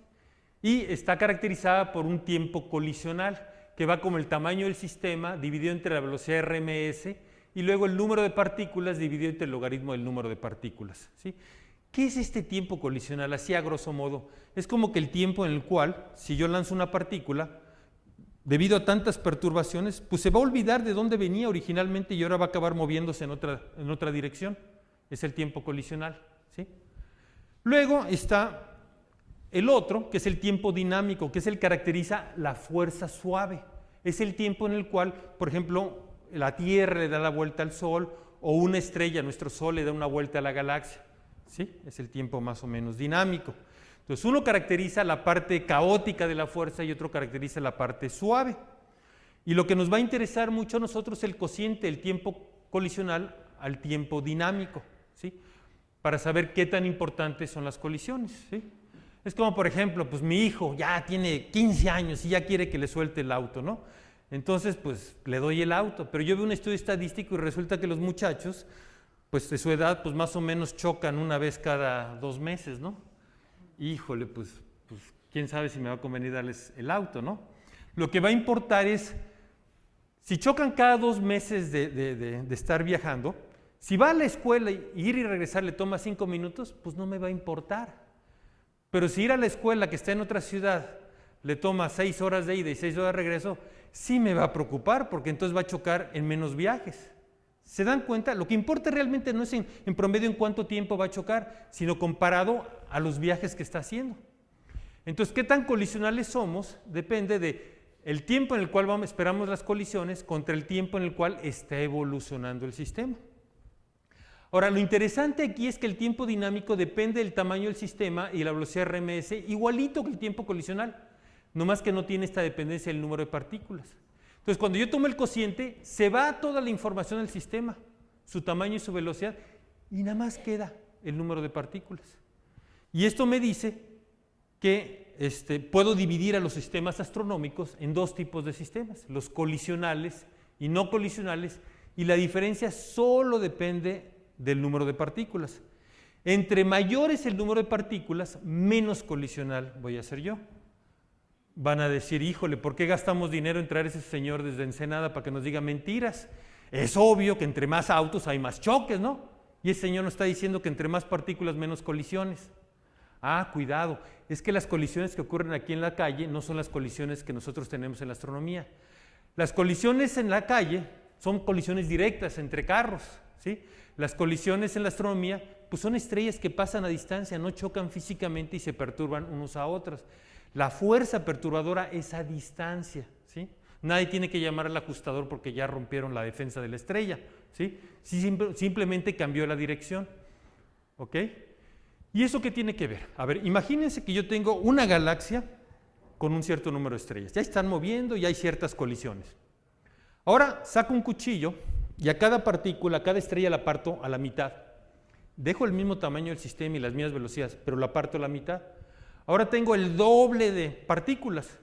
y está caracterizada por un tiempo colisional, que va como el tamaño del sistema dividido entre la velocidad RMS, y luego el número de partículas dividido entre el logaritmo del número de partículas, ¿sí? ¿Qué es este tiempo colisional? Así a grosso modo, es como que el tiempo en el cual, si yo lanzo una partícula, debido a tantas perturbaciones, pues se va a olvidar de dónde venía originalmente y ahora va a acabar moviéndose en otra dirección. Es el tiempo colisional, ¿sí? Luego está el otro, que es el tiempo dinámico, que es el que caracteriza la fuerza suave. Es el tiempo en el cual, por ejemplo, la Tierra le da la vuelta al Sol, o una estrella, nuestro Sol, le da una vuelta a la galaxia, ¿sí? Es el tiempo más o menos dinámico. Entonces, uno caracteriza la parte caótica de la fuerza y otro caracteriza la parte suave. Y lo que nos va a interesar mucho a nosotros es el cociente del tiempo colisional al tiempo dinámico, ¿sí? Para saber qué tan importantes son las colisiones, ¿sí? Es como, por ejemplo, pues mi hijo ya tiene 15 años y ya quiere que le suelte el auto, ¿no? Entonces, pues le doy el auto, pero yo veo un estudio estadístico y resulta que los muchachos, pues de su edad, pues más o menos chocan una vez cada 2 meses, ¿no? Híjole, pues quién sabe si me va a convenir darles el auto, ¿no? Lo que va a importar es, si chocan cada 2 meses de estar viajando, si va a la escuela y ir y regresar le toma 5 minutos, pues no me va a importar. Pero si ir a la escuela que está en otra ciudad le toma 6 horas de ida y 6 horas de regreso, sí me va a preocupar porque entonces va a chocar en menos viajes. ¿Se dan cuenta? Lo que importa realmente no es en promedio en cuánto tiempo va a chocar, sino comparado a los viajes que está haciendo. Entonces, ¿qué tan colisionales somos? Depende del tiempo en el cual esperamos las colisiones contra el tiempo en el cual está evolucionando el sistema. Ahora, lo interesante aquí es que el tiempo dinámico depende del tamaño del sistema y la velocidad RMS, igualito que el tiempo colisional, no más que no tiene esta dependencia del número de partículas. Entonces, cuando yo tomo el cociente, se va toda la información del sistema, su tamaño y su velocidad, y nada más queda el número de partículas. Y esto me dice que puedo dividir a los sistemas astronómicos en 2 tipos de sistemas, los colisionales y no colisionales, y la diferencia solo depende del número de partículas. Entre mayor es el número de partículas, menos colisional voy a ser yo. Van a decir, híjole, ¿por qué gastamos dinero en traer a ese señor desde Ensenada para que nos diga mentiras? Es obvio que entre más autos hay más choques, ¿no? Y ese señor nos está diciendo que entre más partículas, menos colisiones. Ah, cuidado, es que las colisiones que ocurren aquí en la calle no son las colisiones que nosotros tenemos en la astronomía. Las colisiones en la calle son colisiones directas entre carros, ¿sí? Las colisiones en la astronomía, pues son estrellas que pasan a distancia, no chocan físicamente y se perturban unos a otros. La fuerza perturbadora es a distancia, ¿sí? Nadie tiene que llamar al ajustador porque ya rompieron la defensa de la estrella, ¿sí? Simplemente cambió la dirección, ¿ok? ¿Y eso qué tiene que ver? A ver, imagínense que yo tengo una galaxia con un cierto número de estrellas. Ya están moviendo y hay ciertas colisiones. Ahora saco un cuchillo y a cada partícula, a cada estrella la parto a la mitad. Dejo el mismo tamaño del sistema y las mismas velocidades, pero la parto a la mitad. Ahora tengo el doble de partículas.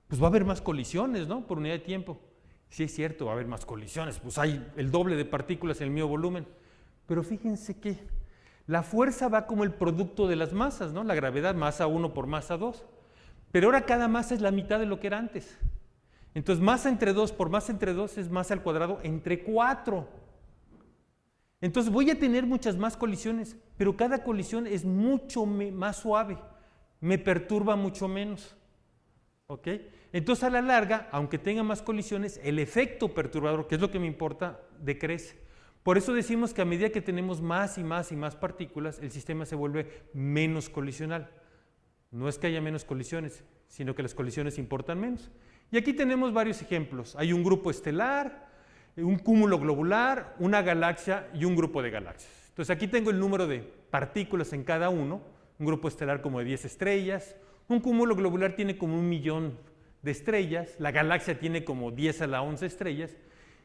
Pues va a haber más colisiones, ¿no? Por unidad de tiempo. Sí es cierto, va a haber más colisiones, pues hay el doble de partículas en el mismo volumen. Pero fíjense que la fuerza va como el producto de las masas, ¿no? La gravedad, masa 1 por masa 2. Pero ahora cada masa es la mitad de lo que era antes. Entonces, masa entre 2 por masa entre 2 es masa al cuadrado entre 4. Entonces, voy a tener muchas más colisiones, pero cada colisión es mucho más suave, me perturba mucho menos. ¿Ok? Entonces, a la larga, aunque tenga más colisiones, el efecto perturbador, que es lo que me importa, decrece. Por eso decimos que a medida que tenemos más y más y más partículas, el sistema se vuelve menos colisional. No es que haya menos colisiones, sino que las colisiones importan menos. Y aquí tenemos varios ejemplos. Hay un grupo estelar, un cúmulo globular, una galaxia y un grupo de galaxias. Entonces aquí tengo el número de partículas en cada uno, un grupo estelar como de 10 estrellas, un cúmulo globular tiene como 1 millón de estrellas, la galaxia tiene como 10 a la 11 estrellas,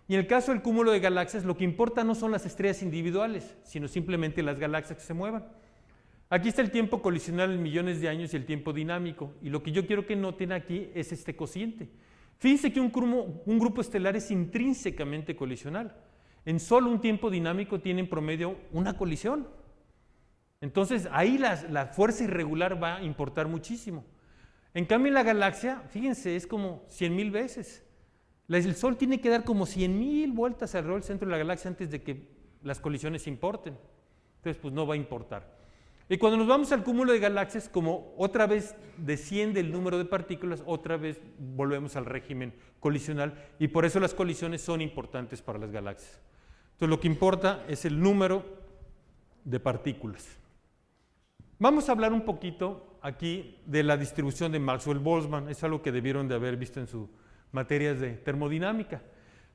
y en el caso del cúmulo de galaxias, lo que importa no son las estrellas individuales, sino simplemente las galaxias que se muevan. Aquí está el tiempo colisional en millones de años y el tiempo dinámico, y lo que yo quiero que noten aquí es este cociente. Fíjense que un grupo estelar es intrínsecamente colisional. En solo un tiempo dinámico tiene en promedio una colisión. Entonces ahí la fuerza irregular va a importar muchísimo. En cambio en la galaxia, fíjense, es como 100,000 veces. El Sol tiene que dar como 100,000 vueltas alrededor del centro de la galaxia antes de que las colisiones importen. Entonces pues no va a importar. Y cuando nos vamos al cúmulo de galaxias, como otra vez desciende el número de partículas, otra vez volvemos al régimen colisional, y por eso las colisiones son importantes para las galaxias. Entonces lo que importa es el número de partículas. Vamos a hablar un poquito aquí de la distribución de Maxwell-Boltzmann. Es algo que debieron de haber visto en sus materias de termodinámica.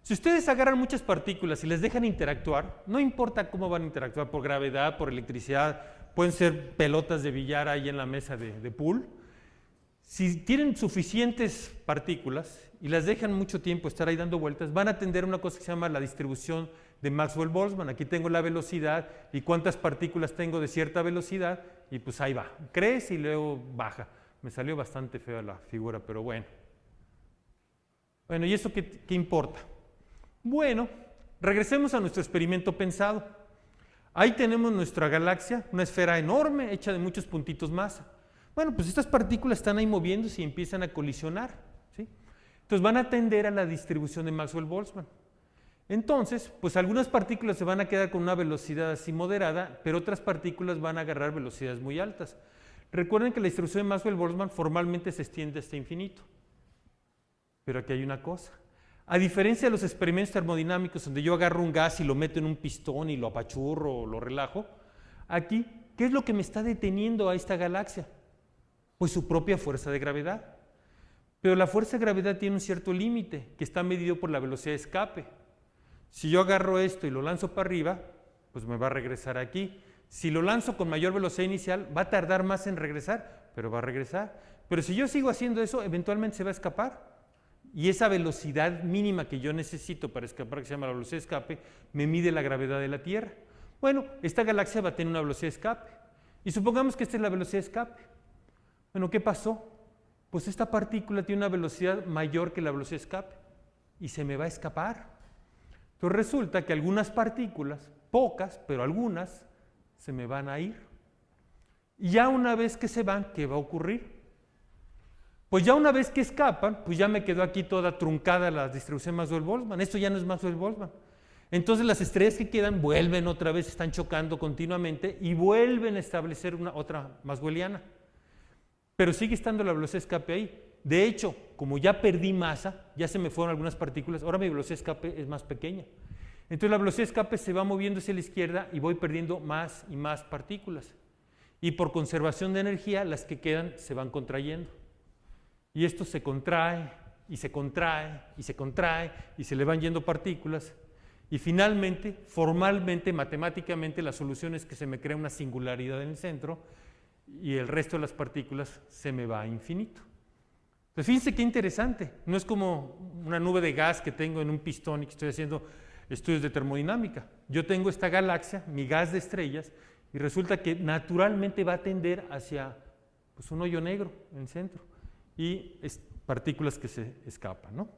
Si ustedes agarran muchas partículas y les dejan interactuar, no importa cómo van a interactuar, por gravedad, por electricidad, pueden ser pelotas de billar ahí en la mesa de pool. Si tienen suficientes partículas y las dejan mucho tiempo estar ahí dando vueltas, van a tender a una cosa que se llama la distribución de Maxwell-Boltzmann. Aquí tengo la velocidad y cuántas partículas tengo de cierta velocidad, y pues ahí va, crece y luego baja. Me salió bastante fea la figura, pero bueno. Bueno, ¿y eso qué importa? Bueno, regresemos a nuestro experimento pensado. Ahí tenemos nuestra galaxia, una esfera enorme hecha de muchos puntitos masa. Bueno, pues estas partículas están ahí moviéndose y empiezan a colisionar, ¿sí? Entonces van a tender a la distribución de Maxwell-Boltzmann. Entonces, pues algunas partículas se van a quedar con una velocidad así moderada, pero otras partículas van a agarrar velocidades muy altas. Recuerden que la distribución de Maxwell-Boltzmann formalmente se extiende hasta infinito. Pero aquí hay una cosa. A diferencia de los experimentos termodinámicos donde yo agarro un gas y lo meto en un pistón y lo apachurro o lo relajo, aquí, ¿qué es lo que me está deteniendo a esta galaxia? Pues su propia fuerza de gravedad. Pero la fuerza de gravedad tiene un cierto límite que está medido por la velocidad de escape. Si yo agarro esto y lo lanzo para arriba, pues me va a regresar aquí. Si lo lanzo con mayor velocidad inicial, va a tardar más en regresar, pero va a regresar. Pero si yo sigo haciendo eso, eventualmente se va a escapar. Y esa velocidad mínima que yo necesito para escapar, que se llama la velocidad de escape, me mide la gravedad de la Tierra. Bueno, esta galaxia va a tener una velocidad de escape. Y supongamos que esta es la velocidad de escape. Bueno, ¿qué pasó? Pues esta partícula tiene una velocidad mayor que la velocidad de escape y se me va a escapar. Entonces resulta que algunas partículas, pocas, pero algunas, se me van a ir. Y ya una vez que se van, ¿qué va a ocurrir? Pues ya una vez que escapan, pues ya me quedó aquí toda truncada la distribución Maxwell-Boltzmann. Esto ya no es Maxwell-Boltzmann. Entonces las estrellas que quedan vuelven otra vez, están chocando continuamente y vuelven a establecer otra maxwelliana. Pero sigue estando la velocidad de escape ahí. De hecho, como ya perdí masa, ya se me fueron algunas partículas, ahora mi velocidad de escape es más pequeña. Entonces la velocidad de escape se va moviendo hacia la izquierda y voy perdiendo más y más partículas. Y por conservación de energía, las que quedan se van contrayendo. Y esto se contrae, y se contrae, y se contrae, y se le van yendo partículas. Y finalmente, formalmente, matemáticamente, la solución es que se me crea una singularidad en el centro y el resto de las partículas se me va a infinito. Entonces, fíjense qué interesante. No es como una nube de gas que tengo en un pistón y que estoy haciendo estudios de termodinámica. Yo tengo esta galaxia, mi gas de estrellas, y resulta que naturalmente va a tender hacia pues, un hoyo negro en el centro y partículas que se escapan, ¿no?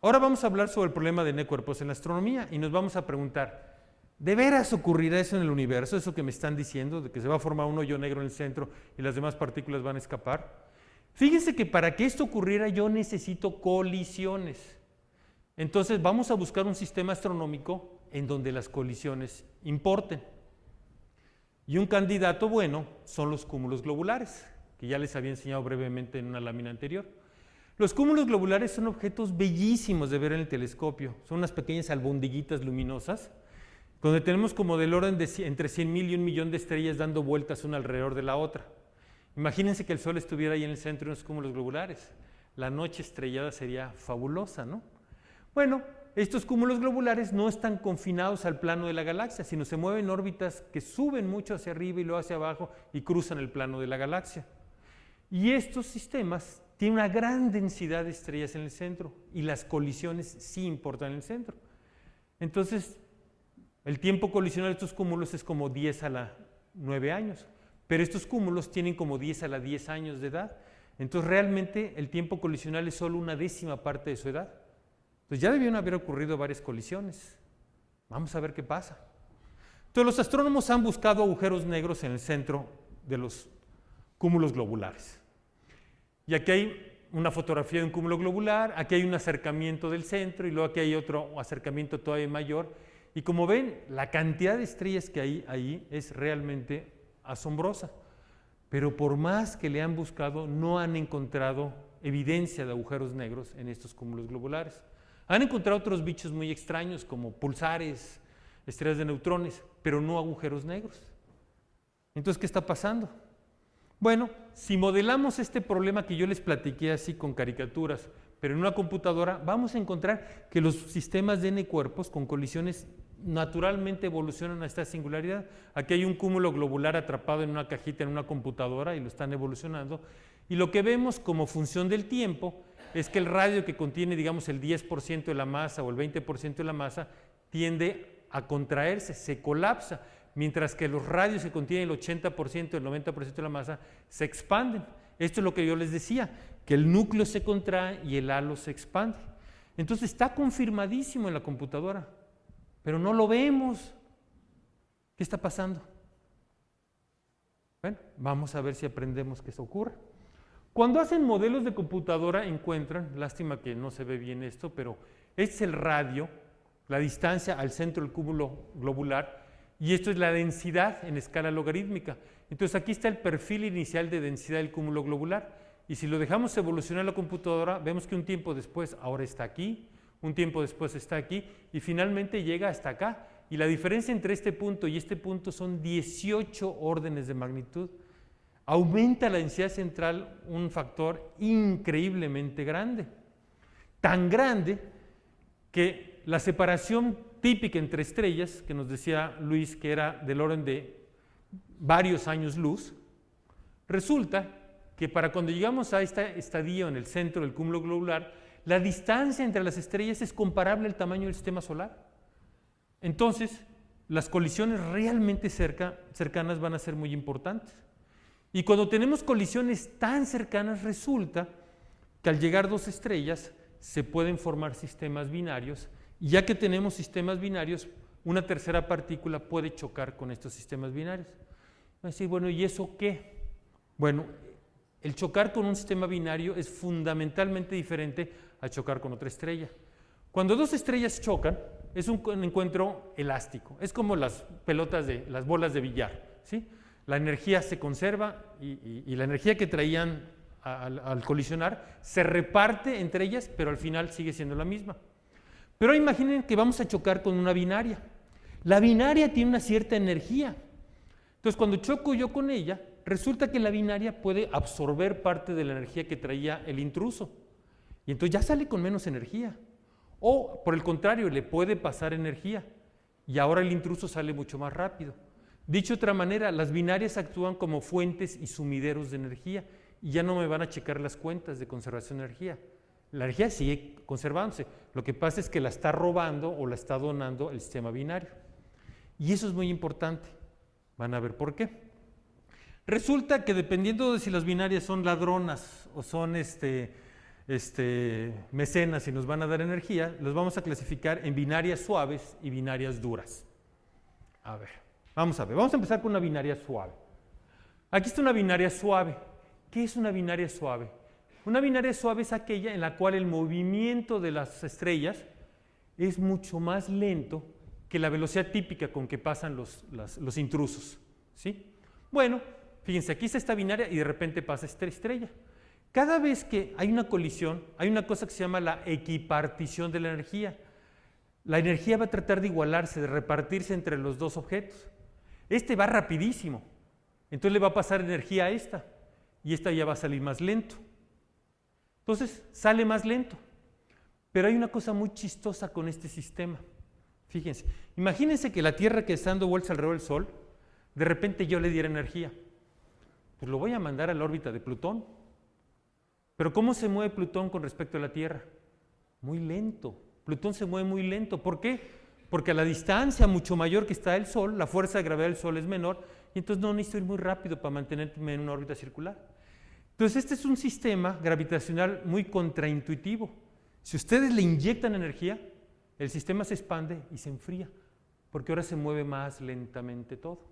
Ahora vamos a hablar sobre el problema de N-cuerpos en la astronomía y nos vamos a preguntar, ¿de veras ocurrirá eso en el universo? Eso que me están diciendo, de que se va a formar un hoyo negro en el centro y las demás partículas van a escapar. Fíjense que para que esto ocurriera yo necesito colisiones. Entonces vamos a buscar un sistema astronómico en donde las colisiones importen. Y un candidato bueno son los cúmulos globulares, que ya les había enseñado brevemente en una lámina anterior. Los cúmulos globulares son objetos bellísimos de ver en el telescopio. Son unas pequeñas albondiguitas luminosas, donde tenemos como del orden de entre 100,000 y 1,000,000 de estrellas dando vueltas una alrededor de la otra. Imagínense que el Sol estuviera ahí en el centro de unos cúmulos globulares. La noche estrellada sería fabulosa, ¿no? Bueno, estos cúmulos globulares no están confinados al plano de la galaxia, sino se mueven en órbitas que suben mucho hacia arriba y luego hacia abajo y cruzan el plano de la galaxia. Y estos sistemas tiene una gran densidad de estrellas en el centro y las colisiones sí importan en el centro. Entonces, el tiempo colisional de estos cúmulos es como 10 a la 9 años, pero estos cúmulos tienen como 10 a la 10 años de edad. Entonces, realmente el tiempo colisional es solo una décima parte de su edad. Entonces, ya debieron haber ocurrido varias colisiones. Vamos a ver qué pasa. Entonces, los astrónomos han buscado agujeros negros en el centro de los cúmulos globulares. Y aquí hay una fotografía de un cúmulo globular, aquí hay un acercamiento del centro y luego aquí hay otro acercamiento todavía mayor. Y como ven, la cantidad de estrellas que hay ahí es realmente asombrosa. Pero por más que le han buscado, no han encontrado evidencia de agujeros negros en estos cúmulos globulares. Han encontrado otros bichos muy extraños como pulsares, estrellas de neutrones, pero no agujeros negros. Entonces, ¿qué está pasando? Bueno, si modelamos este problema que yo les platiqué así con caricaturas, pero en una computadora, vamos a encontrar que los sistemas de n cuerpos con colisiones naturalmente evolucionan a esta singularidad. Aquí hay un cúmulo globular atrapado en una cajita en una computadora y lo están evolucionando. Y lo que vemos como función del tiempo es que el radio que contiene, digamos, el 10% de la masa o el 20% de la masa tiende a contraerse, se colapsa, mientras que los radios que contienen el 80%, el 90% de la masa se expanden. Esto es lo que yo les decía, que el núcleo se contrae y el halo se expande. Entonces está confirmadísimo en la computadora, pero no lo vemos. ¿Qué está pasando? Bueno, vamos a ver si aprendemos que eso ocurre. Cuando hacen modelos de computadora encuentran, lástima que no se ve bien esto, pero este es el radio, la distancia al centro del cúmulo globular, y esto es la densidad en escala logarítmica. Entonces aquí está el perfil inicial de densidad del cúmulo globular, y si lo dejamos evolucionar la computadora, vemos que un tiempo después ahora está aquí, un tiempo después está aquí, y finalmente llega hasta acá. Y la diferencia entre este punto y este punto son 18 órdenes de magnitud. Aumenta la densidad central un factor increíblemente grande. Tan grande que la separación típica entre estrellas, que nos decía Luis que era del orden de varios años luz, resulta que para cuando llegamos a este estadio en el centro del cúmulo globular, la distancia entre las estrellas es comparable al tamaño del sistema solar. Entonces, las colisiones realmente cercanas van a ser muy importantes. Y cuando tenemos colisiones tan cercanas, resulta que al llegar dos estrellas se pueden formar sistemas binarios, y ya que tenemos sistemas binarios, una tercera partícula puede chocar con estos sistemas binarios. Va a decir, bueno, ¿y eso qué? Bueno, el chocar con un sistema binario es fundamentalmente diferente a chocar con otra estrella. Cuando dos estrellas chocan, es un encuentro elástico, es como las bolas de billar, ¿sí? La energía se conserva y la energía que traían al colisionar se reparte entre ellas, pero al final sigue siendo la misma. Pero imaginen que vamos a chocar con una binaria. La binaria tiene una cierta energía. Entonces, cuando choco yo con ella, resulta que la binaria puede absorber parte de la energía que traía el intruso. Y entonces ya sale con menos energía. O, por el contrario, le puede pasar energía. Y ahora el intruso sale mucho más rápido. Dicho de otra manera, las binarias actúan como fuentes y sumideros de energía. Y ya no me van a checar las cuentas de conservación de energía. La energía sigue conservándose. Lo que pasa es que la está robando o la está donando el sistema binario. Y eso es muy importante. Van a ver por qué. Resulta que dependiendo de si las binarias son ladronas o son mecenas y nos van a dar energía, los vamos a clasificar en binarias suaves y binarias duras. Vamos a empezar con una binaria suave. Aquí está una binaria suave. ¿Qué es una binaria suave? Una binaria suave es aquella en la cual el movimiento de las estrellas es mucho más lento que la velocidad típica con que pasan los intrusos, ¿sí? Bueno, fíjense, aquí está esta binaria y de repente pasa esta estrella. Cada vez que hay una colisión, hay una cosa que se llama la equipartición de la energía. La energía va a tratar de igualarse, de repartirse entre los dos objetos. Este va rapidísimo, entonces le va a pasar energía a esta, y esta ya va a salir más lento. Entonces, sale más lento. Pero hay una cosa muy chistosa con este sistema. Fíjense, imagínense que la Tierra que está dando vueltas alrededor del Sol, de repente yo le diera energía. Pues lo voy a mandar a la órbita de Plutón. Pero ¿cómo se mueve Plutón con respecto a la Tierra? Muy lento. Plutón se mueve muy lento. ¿Por qué? Porque a la distancia mucho mayor que está el Sol, la fuerza de gravedad del Sol es menor, y entonces no necesito ir muy rápido para mantenerme en una órbita circular. Entonces este es un sistema gravitacional muy contraintuitivo. Si ustedes le inyectan energía, el sistema se expande y se enfría, porque ahora se mueve más lentamente todo.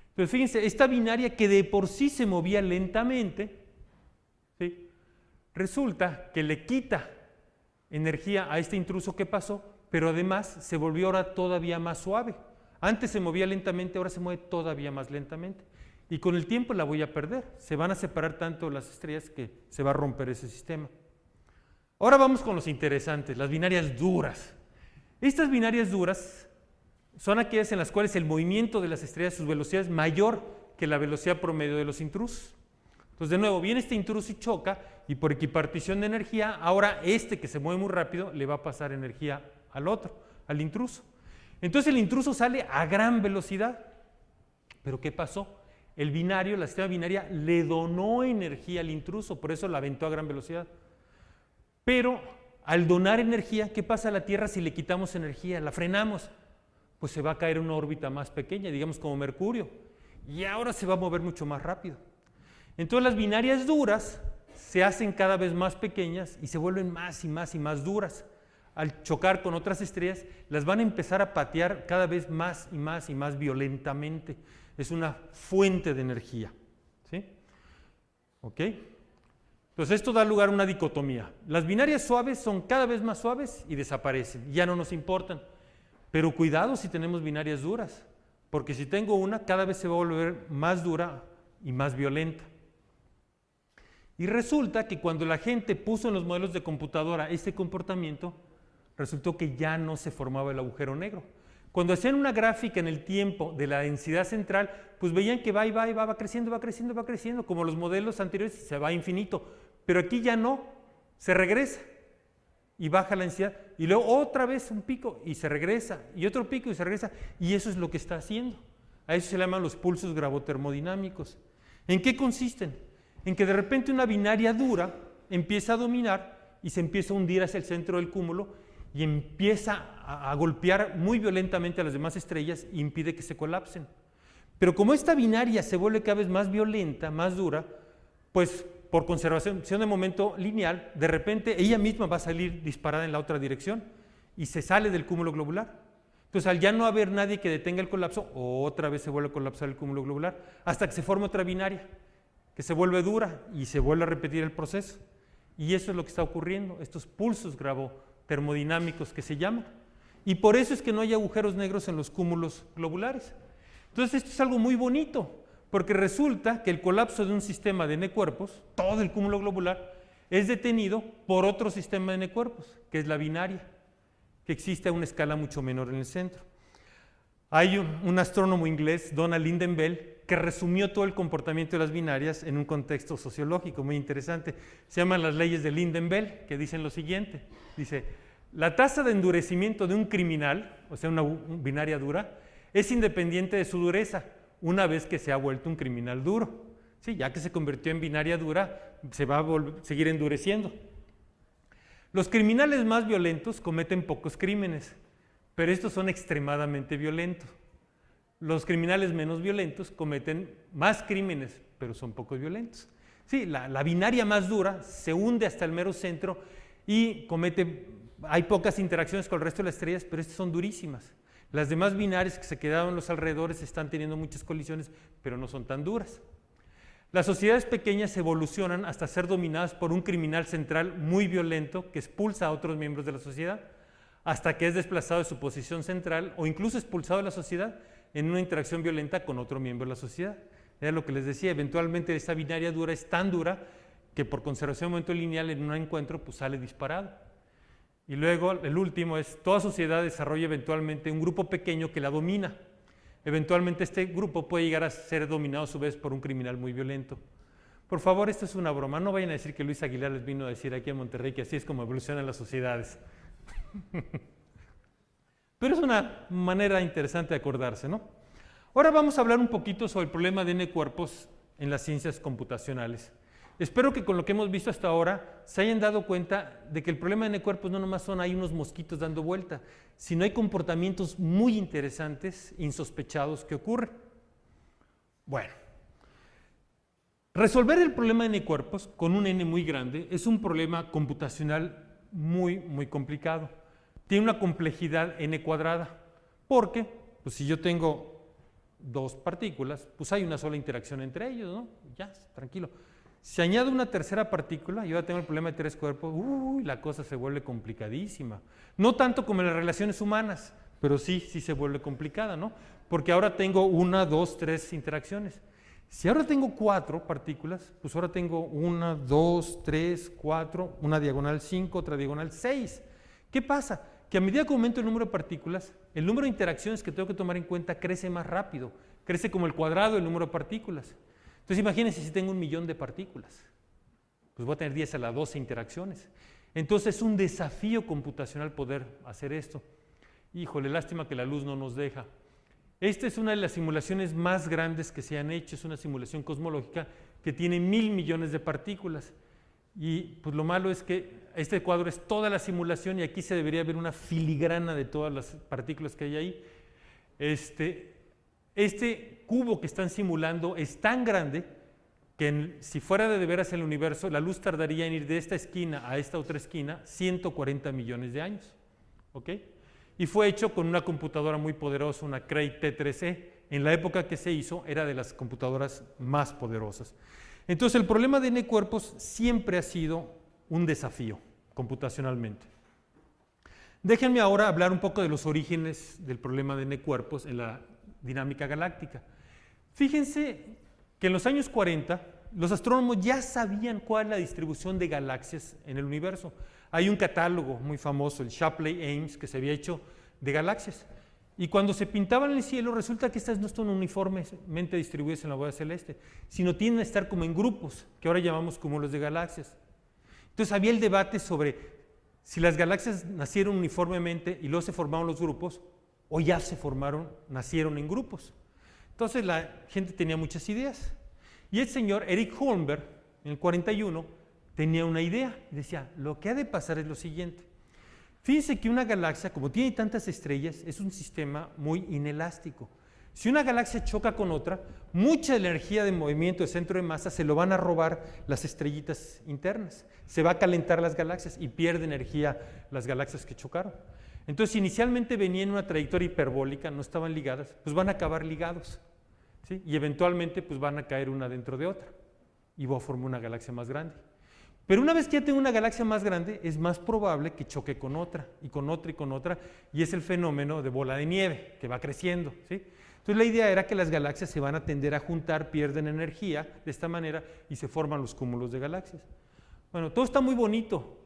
Entonces fíjense, esta binaria que de por sí se movía lentamente, ¿sí?, resulta que le quita energía a este intruso que pasó, pero además se volvió ahora todavía más suave. Antes se movía lentamente, ahora se mueve todavía más lentamente. Y con el tiempo la voy a perder. Se van a separar tanto las estrellas que se va a romper ese sistema. Ahora vamos con los interesantes, las binarias duras. Estas binarias duras son aquellas en las cuales el movimiento de las estrellas, su velocidad es mayor que la velocidad promedio de los intrusos. Entonces, de nuevo, viene este intruso y choca, y por equipartición de energía, ahora este que se mueve muy rápido le va a pasar energía al otro, al intruso. Entonces el intruso sale a gran velocidad. ¿Pero qué pasó? El binario, la sistema binaria, le donó energía al intruso, por eso la aventó a gran velocidad. Pero al donar energía, ¿qué pasa a la Tierra si le quitamos energía? La frenamos. Pues se va a caer en una órbita más pequeña, digamos como Mercurio, y ahora se va a mover mucho más rápido. Entonces las binarias duras se hacen cada vez más pequeñas y se vuelven más y más y más duras. Al chocar con otras estrellas, las van a empezar a patear cada vez más y más y más violentamente. Es una fuente de energía. ¿Sí? ¿Ok? Entonces esto da lugar a una dicotomía. Las binarias suaves son cada vez más suaves y desaparecen, ya no nos importan. Pero cuidado si tenemos binarias duras, porque si tengo una, cada vez se va a volver más dura y más violenta. Y resulta que cuando la gente puso en los modelos de computadora este comportamiento, resultó que ya no se formaba el agujero negro. Cuando hacían una gráfica en el tiempo de la densidad central, pues veían que va creciendo, va creciendo, va creciendo, como los modelos anteriores, se va a infinito. Pero aquí ya no, se regresa y baja la densidad, y luego otra vez un pico y se regresa, y otro pico y se regresa, y eso es lo que está haciendo. A eso se le llaman los pulsos gravotermodinamicos. ¿En qué consisten? En que de repente una binaria dura empieza a dominar y se empieza a hundir hacia el centro del cúmulo y empieza a golpear muy violentamente a las demás estrellas e impide que se colapsen. Pero como esta binaria se vuelve cada vez más violenta, más dura, pues por conservación de momento lineal, de repente ella misma va a salir disparada en la otra dirección y se sale del cúmulo globular. Entonces, al ya no haber nadie que detenga el colapso, otra vez se vuelve a colapsar el cúmulo globular, hasta que se forma otra binaria, que se vuelve dura y se vuelve a repetir el proceso. Y eso es lo que está ocurriendo, estos pulsos gravotermodinámicos que se llaman. Y por eso es que no hay agujeros negros en los cúmulos globulares. Entonces, esto es algo muy bonito, porque resulta que el colapso de un sistema de N cuerpos, todo el cúmulo globular, es detenido por otro sistema de N cuerpos, que es la binaria, que existe a una escala mucho menor en el centro. Hay un astrónomo inglés, Donald Lynden-Bell, que resumió todo el comportamiento de las binarias en un contexto sociológico muy interesante. Se llaman las leyes de Lynden-Bell, que dicen lo siguiente. Dice, la tasa de endurecimiento de un criminal, o sea, una binaria dura, es independiente de su dureza, una vez que se ha vuelto un criminal duro. Sí, ya que se convirtió en binaria dura, se va a seguir endureciendo. Los criminales más violentos cometen pocos crímenes, pero estos son extremadamente violentos. Los criminales menos violentos cometen más crímenes, pero son pocos violentos. Sí, la binaria más dura se hunde hasta el mero centro y hay pocas interacciones con el resto de las estrellas, pero estas son durísimas. Las demás binarias que se quedaron en los alrededores están teniendo muchas colisiones, pero no son tan duras. Las sociedades pequeñas evolucionan hasta ser dominadas por un criminal central muy violento que expulsa a otros miembros de la sociedad, hasta que es desplazado de su posición central o incluso expulsado de la sociedad en una interacción violenta con otro miembro de la sociedad. Era lo que les decía, eventualmente esta binaria dura es tan dura que por conservación de momento lineal en un encuentro pues sale disparado. Y luego el último es, toda sociedad desarrolla eventualmente un grupo pequeño que la domina. Eventualmente este grupo puede llegar a ser dominado a su vez por un criminal muy violento. Por favor, esto es una broma, no vayan a decir que Luis Aguilar les vino a decir aquí en Monterrey que así es como evolucionan las sociedades. Pero es una manera interesante de acordarse, ¿no? Ahora vamos a hablar un poquito sobre el problema de N cuerpos en las ciencias computacionales. Espero que con lo que hemos visto hasta ahora se hayan dado cuenta de que el problema de N-cuerpos no nomás son ahí unos mosquitos dando vuelta, sino hay comportamientos muy interesantes, insospechados que ocurren. Bueno, resolver el problema de N-cuerpos con un N muy grande es un problema computacional muy complicado. Tiene una complejidad N cuadrada, porque pues si yo tengo dos partículas, pues hay una sola interacción entre ellos, ¿no? Ya, tranquilo. Si añado una tercera partícula, yo ya tengo el problema de 3 cuerpos, la cosa se vuelve complicadísima. No tanto como en las relaciones humanas, pero sí se vuelve complicada, ¿no? Porque ahora tengo 1, 2, 3 interacciones. Si ahora tengo 4 partículas, pues ahora tengo 1, 2, 3, 4, una diagonal 5, otra diagonal 6. ¿Qué pasa? Que a medida que aumento el número de partículas, el número de interacciones que tengo que tomar en cuenta crece más rápido, crece como el cuadrado del número de partículas. Entonces imagínense si tengo 1.000.000 de partículas, pues voy a tener 10 a la 12 interacciones. Entonces es un desafío computacional poder hacer esto. Híjole, lástima que la luz no nos deja. Esta es una de las simulaciones más grandes que se han hecho, es una simulación cosmológica que tiene 1.000 millones de partículas. Y pues lo malo es que este cuadro es toda la simulación y aquí se debería ver una filigrana de todas las partículas que hay ahí. Este cubo que están simulando es tan grande que si fuera de veras el universo, la luz tardaría en ir de esta esquina a esta otra esquina 140 millones de años. ¿Ok? Y fue hecho con una computadora muy poderosa, una Cray T3E. En la época que se hizo era de las computadoras más poderosas. Entonces el problema de N-cuerpos siempre ha sido un desafío computacionalmente. Déjenme ahora hablar un poco de los orígenes del problema de N-cuerpos en la dinámica galáctica. Fíjense que en los años 40 los astrónomos ya sabían cuál es la distribución de galaxias en el universo. Hay un catálogo muy famoso, el Shapley-Ames, que se había hecho de galaxias. Y cuando se pintaban en el cielo, resulta que estas no están uniformemente distribuidas en la bóveda celeste, sino tienden a estar como en grupos, que ahora llamamos cúmulos de galaxias. Entonces había el debate sobre si las galaxias nacieron uniformemente y luego se formaron los grupos, o ya nacieron en grupos. Entonces la gente tenía muchas ideas. Y el señor Eric Holmberg, en el 41, tenía una idea. Y decía, lo que ha de pasar es lo siguiente. Fíjense que una galaxia, como tiene tantas estrellas, es un sistema muy inelástico. Si una galaxia choca con otra, mucha de la energía de movimiento de centro de masa se lo van a robar las estrellitas internas. Se va a calentar las galaxias y pierde energía las galaxias que chocaron. Entonces, si inicialmente venían en una trayectoria hiperbólica, no estaban ligadas, pues van a acabar ligados, ¿sí? Y eventualmente pues van a caer una dentro de otra y va a formar una galaxia más grande. Pero una vez que ya tengo una galaxia más grande, es más probable que choque con otra, y con otra, y con otra, y es el fenómeno de bola de nieve, que va creciendo, ¿sí? Entonces la idea era que las galaxias se van a tender a juntar, pierden energía de esta manera, y se forman los cúmulos de galaxias. Bueno, todo está muy bonito,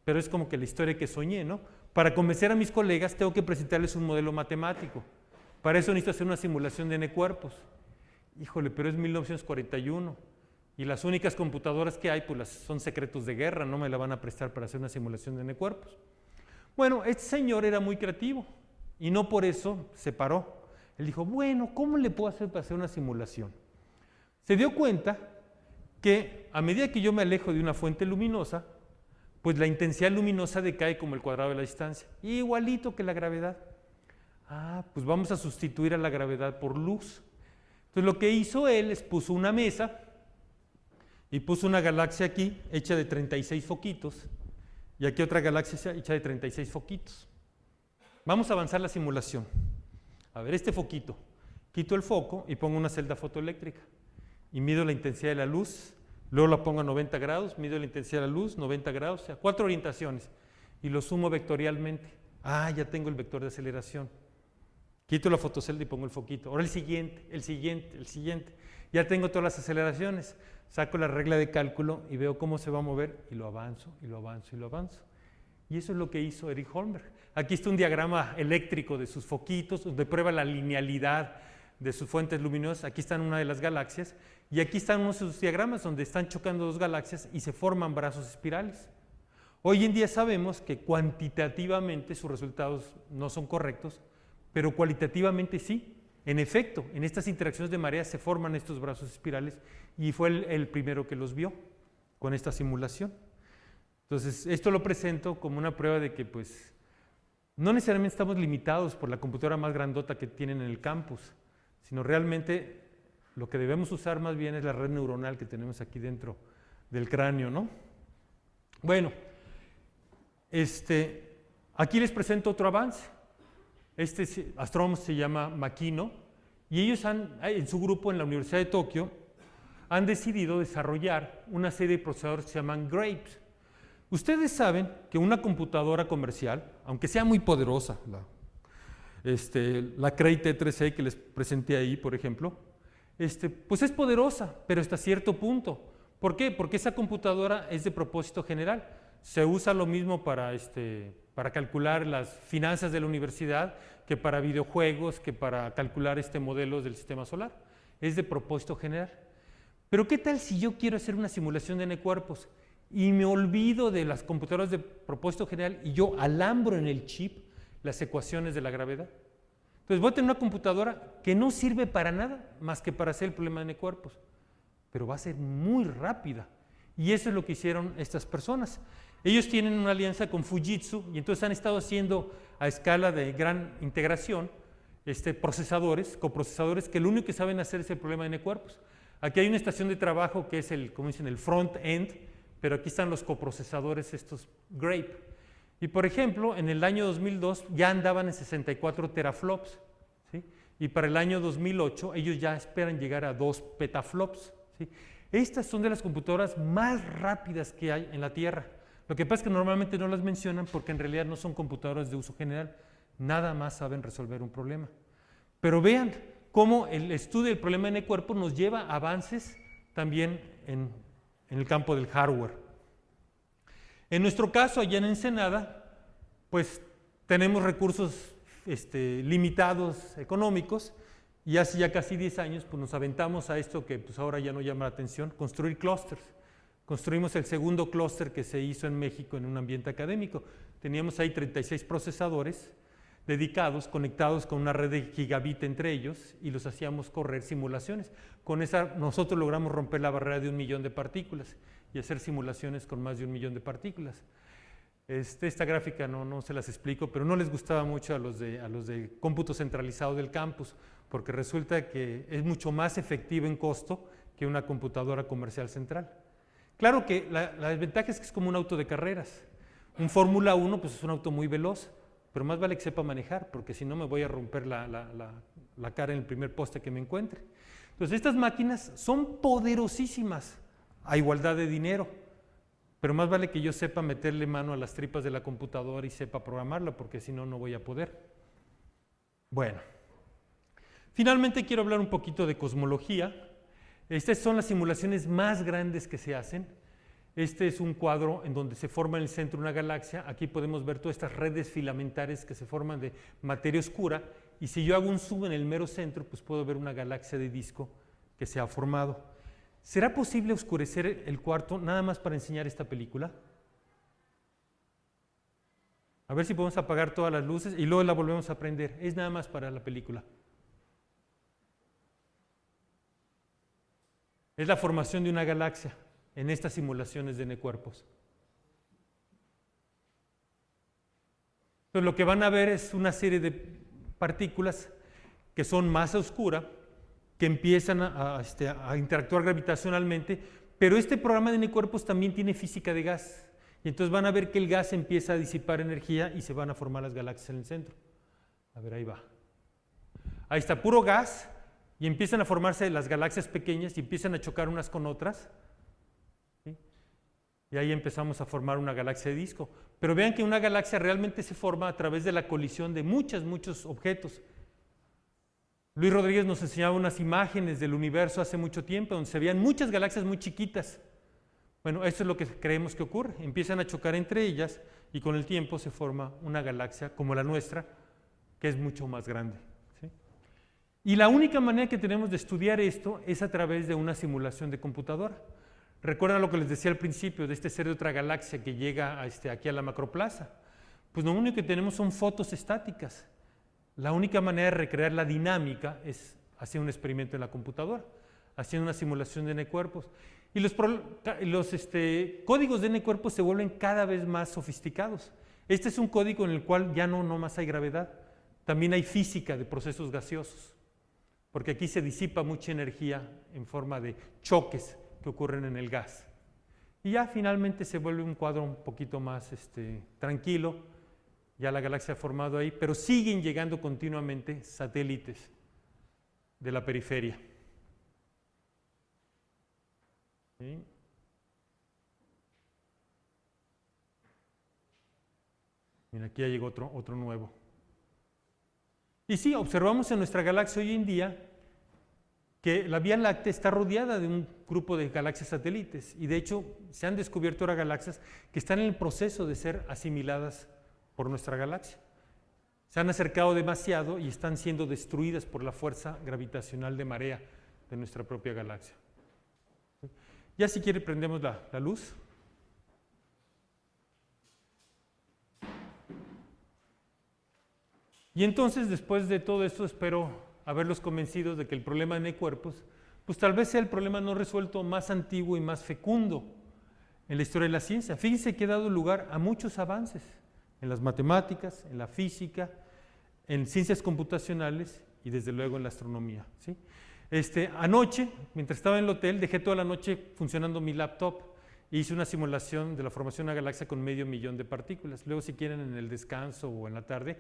pero es como que la historia que soñé, ¿no? Para convencer a mis colegas tengo que presentarles un modelo matemático. Para eso necesito hacer una simulación de N-cuerpos. Híjole, pero es 1941. Y las únicas computadoras que hay, pues son secretos de guerra, no me la van a prestar para hacer una simulación de N-cuerpos. Bueno, este señor era muy creativo y no por eso se paró. Él dijo, bueno, ¿cómo le puedo hacer para hacer una simulación? Se dio cuenta que a medida que yo me alejo de una fuente luminosa, pues la intensidad luminosa decae como el cuadrado de la distancia, igualito que la gravedad. Pues vamos a sustituir a la gravedad por luz. Entonces lo que hizo él es puso una mesa y puso una galaxia aquí hecha de 36 foquitos y aquí otra galaxia hecha de 36 foquitos. Vamos a avanzar la simulación. A ver, este foquito, quito el foco y pongo una celda fotoeléctrica y mido la intensidad de la luz, luego la pongo a 90 grados, mido la intensidad de la luz, 90 grados, o sea, 4 orientaciones y lo sumo vectorialmente. Ya tengo el vector de aceleración. Quito la fotocelda y pongo el foquito. Ahora el siguiente, el siguiente, el siguiente. Ya tengo todas las aceleraciones. Saco la regla de cálculo y veo cómo se va a mover y lo avanzo, y lo avanzo, y lo avanzo. Y eso es lo que hizo Eric Holmberg. Aquí está un diagrama eléctrico de sus foquitos, donde prueba la linealidad de sus fuentes luminosas. Aquí están una de las galaxias, y aquí están unos de sus diagramas donde están chocando dos galaxias y se forman brazos espirales. Hoy en día sabemos que cuantitativamente sus resultados no son correctos, pero cualitativamente sí. En efecto, en estas interacciones de mareas se forman estos brazos espirales y fue el primero que los vio. con esta simulación. Entonces, esto lo presento como una prueba de que pues no necesariamente estamos limitados por la computadora más grandota que tienen en el campus, sino realmente lo que debemos usar más bien es la red neuronal que tenemos aquí dentro del cráneo, ¿no? Bueno, aquí les presento otro avance. Este astrónomo se llama Makino y ellos en su grupo en la Universidad de Tokio han decidido desarrollar una serie de procesadores que se llaman Grapes. Ustedes saben que una computadora comercial, aunque sea muy poderosa, la Cray T3A que les presenté ahí, por ejemplo, pues es poderosa, pero hasta cierto punto. ¿Por qué? Porque esa computadora es de propósito general. Se usa lo mismo para calcular las finanzas de la universidad que para videojuegos, que para calcular modelos del sistema solar. Es de propósito general. Pero ¿qué tal si yo quiero hacer una simulación de N-cuerpos y me olvido de las computadoras de propósito general y yo alambro en el chip las ecuaciones de la gravedad? Entonces voy a tener una computadora que no sirve para nada más que para hacer el problema de N-cuerpos, pero va a ser muy rápida. Y eso es lo que hicieron estas personas. Ellos tienen una alianza con Fujitsu y entonces han estado haciendo a escala de gran integración coprocesadores que lo único que saben hacer es el problema de N-cuerpos. Aquí hay una estación de trabajo que es como dicen, el front-end, pero aquí están los coprocesadores, estos Grape. Y por ejemplo, en el año 2002 ya andaban en 64 teraflops, ¿sí? Y para el año 2008 ellos ya esperan llegar a 2 petaflops, ¿sí? Estas son de las computadoras más rápidas que hay en la Tierra. Lo que pasa es que normalmente no las mencionan porque en realidad no son computadoras de uso general, nada más saben resolver un problema. Pero vean cómo el estudio del problema de N-cuerpos nos lleva a avances también en el campo del hardware. En nuestro caso, allá en Ensenada, pues tenemos recursos limitados económicos y hace ya casi 10 años pues, nos aventamos a esto que pues, ahora ya no llama la atención, construir clústeres. Construimos el segundo clúster que se hizo en México en un ambiente académico. Teníamos ahí 36 procesadores dedicados, conectados con una red de gigabit entre ellos y los hacíamos correr simulaciones. Con esa nosotros logramos romper la barrera de 1 millón de partículas y hacer simulaciones con más de 1 millón de partículas. Esta gráfica no se las explico, pero no les gustaba mucho a los de cómputo centralizado del campus, porque resulta que es mucho más efectivo en costo que una computadora comercial central. Claro que la desventaja es que es como un auto de carreras. Un Fórmula 1 pues es un auto muy veloz, pero más vale que sepa manejar, porque si no me voy a romper la cara en el primer poste que me encuentre. Entonces estas máquinas son poderosísimas a igualdad de dinero, pero más vale que yo sepa meterle mano a las tripas de la computadora y sepa programarla, porque si no, no voy a poder. Bueno, finalmente quiero hablar un poquito de cosmología. Estas son las simulaciones más grandes que se hacen. Este es un cuadro en donde se forma en el centro una galaxia. Aquí podemos ver todas estas redes filamentarias que se forman de materia oscura. Y si yo hago un zoom en el mero centro, pues puedo ver una galaxia de disco que se ha formado. ¿Será posible oscurecer el cuarto nada más para enseñar esta película? A ver si podemos apagar todas las luces y luego la volvemos a prender. Es nada más para la película. Es la formación de una galaxia en estas simulaciones de N-cuerpos. Entonces lo que van a ver es una serie de partículas que son masa oscura, que empiezan a interactuar gravitacionalmente, pero este programa de N-cuerpos también tiene física de gas. Y entonces van a ver que el gas empieza a disipar energía y se van a formar las galaxias en el centro. A ver, ahí va. Ahí está, puro gas. Y empiezan a formarse las galaxias pequeñas y empiezan a chocar unas con otras. ¿Sí? Y ahí empezamos a formar una galaxia de disco. Pero vean que una galaxia realmente se forma a través de la colisión de muchos objetos. Luis Rodríguez nos enseñaba unas imágenes del universo hace mucho tiempo, donde se veían muchas galaxias muy chiquitas. Bueno, esto es lo que creemos que ocurre. Empiezan a chocar entre ellas y con el tiempo se forma una galaxia como la nuestra, que es mucho más grande. Y la única manera que tenemos de estudiar esto es a través de una simulación de computadora. ¿Recuerdan lo que les decía al principio de ser de otra galaxia que llega aquí a la macroplaza? Pues lo único que tenemos son fotos estáticas. La única manera de recrear la dinámica es hacer un experimento en la computadora, haciendo una simulación de N-cuerpos. Y los códigos de N-cuerpos se vuelven cada vez más sofisticados. Este es un código en el cual ya no más hay gravedad, también hay física de procesos gaseosos, porque aquí se disipa mucha energía en forma de choques que ocurren en el gas. Y ya finalmente se vuelve un cuadro un poquito más tranquilo, ya la galaxia ha formado ahí, pero siguen llegando continuamente satélites de la periferia. ¿Sí? Mira, aquí ya llegó otro nuevo. Y sí, observamos en nuestra galaxia hoy en día que la Vía Láctea está rodeada de un grupo de galaxias satélites, y de hecho se han descubierto ahora galaxias que están en el proceso de ser asimiladas por nuestra galaxia. Se han acercado demasiado y están siendo destruidas por la fuerza gravitacional de marea de nuestra propia galaxia. Ya si quiere prendemos la luz. Y entonces, después de todo esto, espero haberlos convencidos de que el problema de N-cuerpos, pues tal vez sea el problema no resuelto más antiguo y más fecundo en la historia de la ciencia. Fíjense que ha dado lugar a muchos avances en las matemáticas, en la física, en ciencias computacionales y desde luego en la astronomía, ¿sí? Anoche, mientras estaba en el hotel, dejé toda la noche funcionando mi laptop e hice una simulación de la formación de una galaxia con 500,000 de partículas. Luego, si quieren, en el descanso o en la tarde,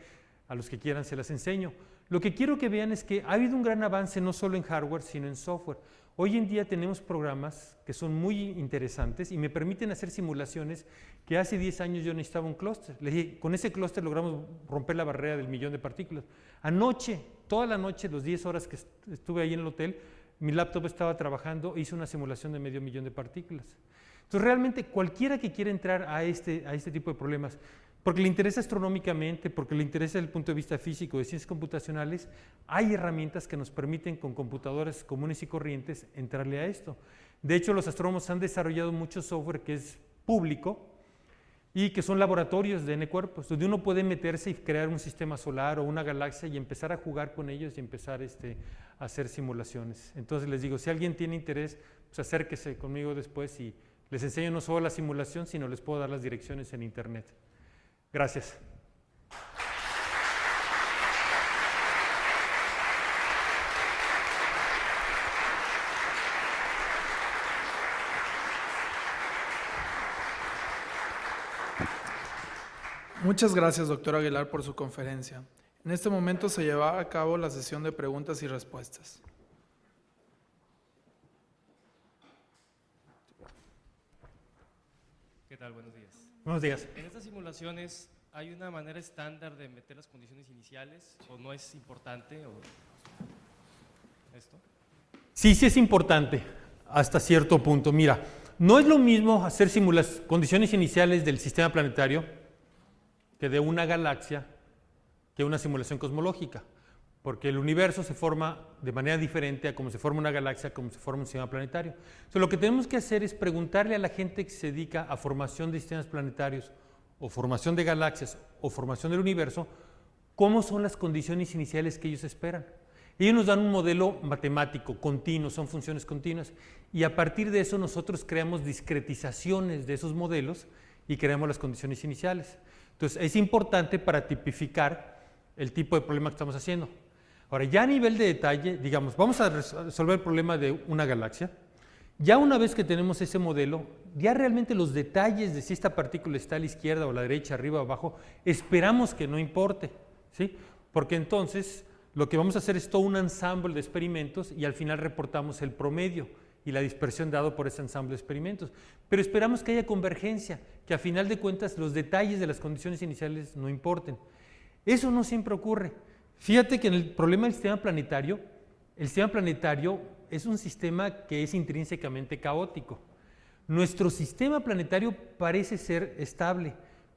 a los que quieran se las enseño. Lo que quiero que vean es que ha habido un gran avance no solo en hardware, sino en software. Hoy en día tenemos programas que son muy interesantes y me permiten hacer simulaciones que hace 10 años yo necesitaba un clúster. Le dije, con ese clúster logramos romper la barrera del 1,000,000 de partículas. Anoche, toda la noche, los 10 horas que estuve ahí en el hotel, mi laptop estaba trabajando e hice una simulación de 500,000 de partículas. Entonces, realmente, cualquiera que quiera entrar a este tipo de problemas, porque le interesa astronómicamente, porque le interesa desde el punto de vista físico, de ciencias computacionales, hay herramientas que nos permiten con computadoras comunes y corrientes entrarle a esto. De hecho, los astrónomos han desarrollado mucho software que es público y que son laboratorios de N-cuerpos, donde uno puede meterse y crear un sistema solar o una galaxia y empezar a jugar con ellos y empezar a hacer simulaciones. Entonces les digo, si alguien tiene interés, pues acérquese conmigo después y les enseño no solo la simulación, sino les puedo dar las direcciones en internet. Gracias. Muchas gracias, doctor Aguilar, por su conferencia. En este momento se lleva a cabo la sesión de preguntas y respuestas. ¿Qué tal? Buenos días. Buenos días. En estas simulaciones, ¿hay una manera estándar de meter las condiciones iniciales o no es importante esto? Sí es importante hasta cierto punto. Mira, no es lo mismo hacer condiciones iniciales del sistema planetario que de una galaxia que una simulación cosmológica, porque el universo se forma de manera diferente a cómo se forma una galaxia, cómo se forma un sistema planetario. Entonces, lo que tenemos que hacer es preguntarle a la gente que se dedica a formación de sistemas planetarios o formación de galaxias o formación del universo, cómo son las condiciones iniciales que ellos esperan. Ellos nos dan un modelo matemático continuo, son funciones continuas, y a partir de eso nosotros creamos discretizaciones de esos modelos y creamos las condiciones iniciales. Entonces, es importante para tipificar el tipo de problema que estamos haciendo. Ahora, ya a nivel de detalle, digamos, vamos a resolver el problema de una galaxia. Ya una vez que tenemos ese modelo, ya realmente los detalles de si esta partícula está a la izquierda o a la derecha, arriba o abajo, esperamos que no importe, ¿sí? Porque entonces lo que vamos a hacer es todo un ensamble de experimentos y al final reportamos el promedio y la dispersión dado por ese ensamble de experimentos. Pero esperamos que haya convergencia, que a final de cuentas los detalles de las condiciones iniciales no importen. Eso no siempre ocurre. Fíjate que en el problema del sistema planetario es un sistema que es intrínsecamente caótico. Nuestro sistema planetario parece ser estable,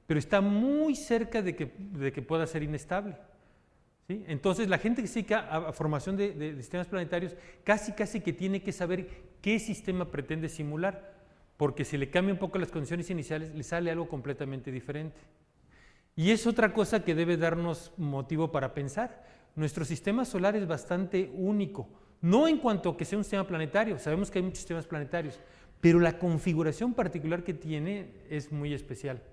pero está muy cerca de que pueda ser inestable, ¿sí? Entonces, la gente que se dedica a formación de sistemas planetarios casi que tiene que saber qué sistema pretende simular, porque si le cambia un poco las condiciones iniciales, le sale algo completamente diferente. Y es otra cosa que debe darnos motivo para pensar. Nuestro sistema solar es bastante único, no en cuanto a que sea un sistema planetario, sabemos que hay muchos sistemas planetarios, pero la configuración particular que tiene es muy especial.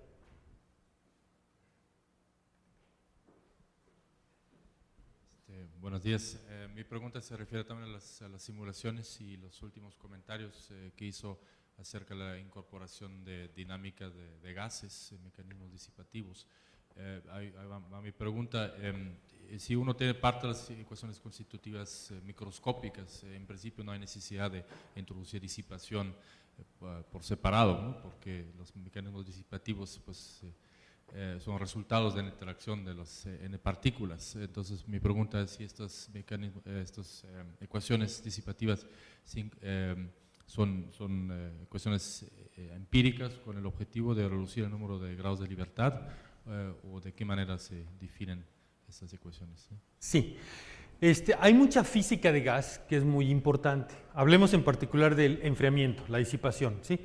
Buenos días. Mi pregunta se refiere también a las simulaciones y los últimos comentarios que hizo acerca de la incorporación de dinámica de gases, mecanismos disipativos. Ahí va mi pregunta. Si uno tiene parte de las ecuaciones constitutivas microscópicas, en principio no hay necesidad de introducir disipación por separado, ¿no? Porque los mecanismos disipativos pues, son resultados de la interacción de las n partículas. Entonces mi pregunta es si estas ecuaciones disipativas son ecuaciones empíricas con el objetivo de reducir el número de grados de libertad, o de qué manera se definen estas ecuaciones. Sí, hay mucha física de gas que es muy importante. Hablemos en particular del enfriamiento, la disipación, ¿sí?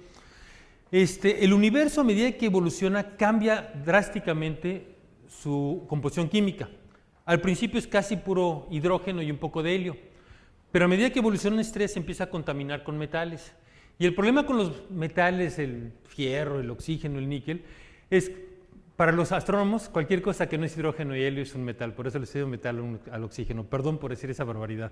El universo, a medida que evoluciona, cambia drásticamente su composición química. Al principio es casi puro hidrógeno y un poco de helio, pero a medida que evoluciona una estrella se empieza a contaminar con metales. Y el problema con los metales, el fierro, el oxígeno, el níquel, es para los astrónomos cualquier cosa que no es hidrógeno y helio es un metal, por eso le digo metal al oxígeno, perdón por decir esa barbaridad.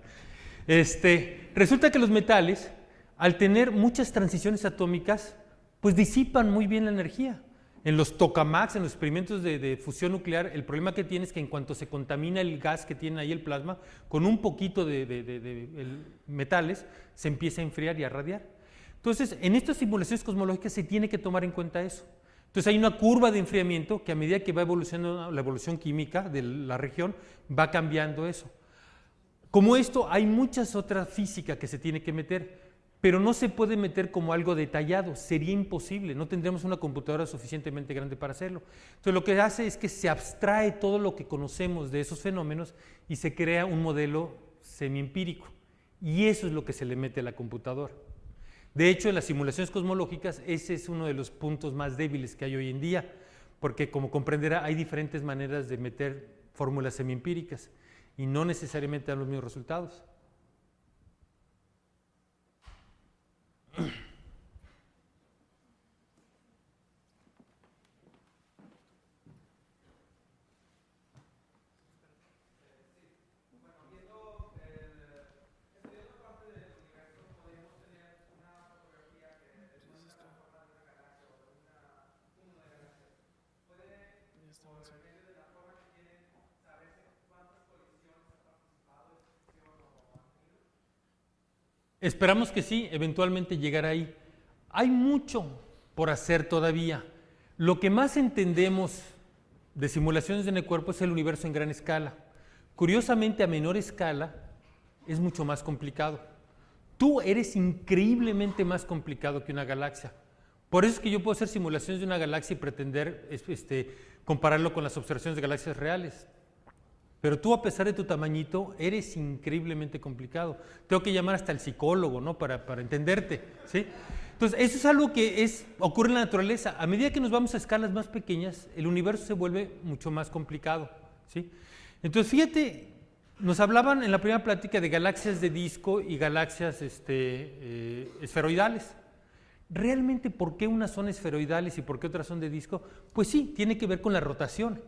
Resulta que los metales, al tener muchas transiciones atómicas, pues disipan muy bien la energía. En los tokamaks, en los experimentos de fusión nuclear, el problema que tiene es que en cuanto se contamina el gas que tiene ahí el plasma, con un poquito de metales, se empieza a enfriar y a radiar. Entonces, en estas simulaciones cosmológicas se tiene que tomar en cuenta eso. Entonces, hay una curva de enfriamiento que a medida que va evolucionando la evolución química de la región, va cambiando eso. Como esto, hay muchas otras físicas que se tiene que meter, pero no se puede meter como algo detallado, sería imposible, no tendríamos una computadora suficientemente grande para hacerlo. Entonces lo que hace es que se abstrae todo lo que conocemos de esos fenómenos y se crea un modelo semiempírico, y eso es lo que se le mete a la computadora. De hecho, en las simulaciones cosmológicas ese es uno de los puntos más débiles que hay hoy en día, porque como comprenderá hay diferentes maneras de meter fórmulas semiempíricas y no necesariamente dan los mismos resultados. Esperamos que sí, eventualmente llegará ahí. Hay mucho por hacer todavía. Lo que más entendemos de simulaciones de cuerpo es el universo en gran escala. Curiosamente, a menor escala es mucho más complicado. Tú eres increíblemente más complicado que una galaxia. Por eso es que yo puedo hacer simulaciones de una galaxia y pretender compararlo con las observaciones de galaxias reales. Pero tú, a pesar de tu tamañito, eres increíblemente complicado. Tengo que llamar hasta el psicólogo, ¿no? para entenderte, ¿sí? Entonces, eso es algo que ocurre en la naturaleza. A medida que nos vamos a escalas más pequeñas, el universo se vuelve mucho más complicado, ¿sí? Entonces, fíjate, nos hablaban en la primera plática de galaxias de disco y galaxias esferoidales. ¿Realmente por qué unas son esferoidales y por qué otras son de disco? Pues sí, tiene que ver con la rotación.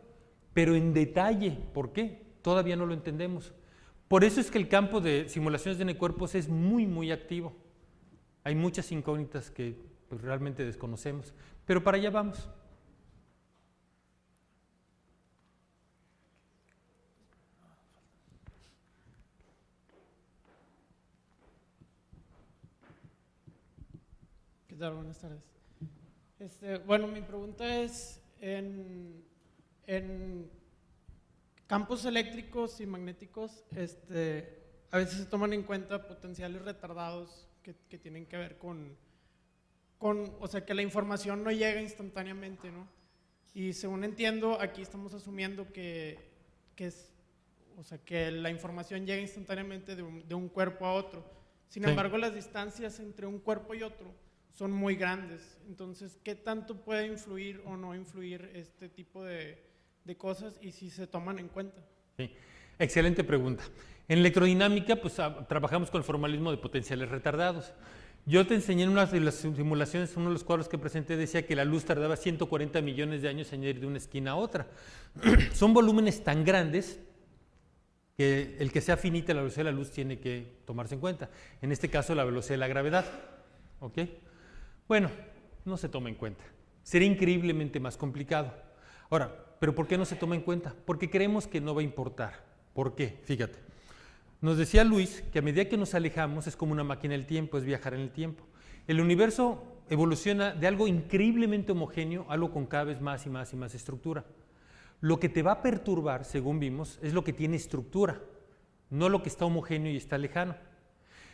Pero en detalle, ¿por qué? Todavía no lo entendemos. Por eso es que el campo de simulaciones de cuerpos es muy, muy activo. Hay muchas incógnitas que pues, realmente desconocemos, pero para allá vamos. ¿Qué tal? Buenas tardes. Bueno, mi pregunta es, en campos eléctricos y magnéticos, a veces se toman en cuenta potenciales retardados que tienen que ver con, o sea, que la información no llega instantáneamente, ¿no? Y según entiendo, aquí estamos asumiendo que la información llega instantáneamente de un cuerpo a otro. Sin embargo, las distancias entre un cuerpo y otro son muy grandes. Entonces, ¿qué tanto puede influir o no influir este tipo de cosas y si se toman en cuenta? Sí, excelente pregunta. En electrodinámica, pues trabajamos con el formalismo de potenciales retardados. Yo te enseñé en una de las simulaciones, uno de los cuadros que presenté decía que la luz tardaba 140 millones de años en ir de una esquina a otra. Son volúmenes tan grandes que el que sea finita la velocidad de la luz tiene que tomarse en cuenta. En este caso, la velocidad de la gravedad. ¿Ok? Bueno, no se toma en cuenta. Sería increíblemente más complicado. Ahora, ¿pero por qué no se toma en cuenta? Porque creemos que no va a importar. ¿Por qué? Fíjate. Nos decía Luis que a medida que nos alejamos es como una máquina del tiempo, es viajar en el tiempo. El universo evoluciona de algo increíblemente homogéneo a algo con cada vez más y más y más estructura. Lo que te va a perturbar, según vimos, es lo que tiene estructura, no lo que está homogéneo y está lejano.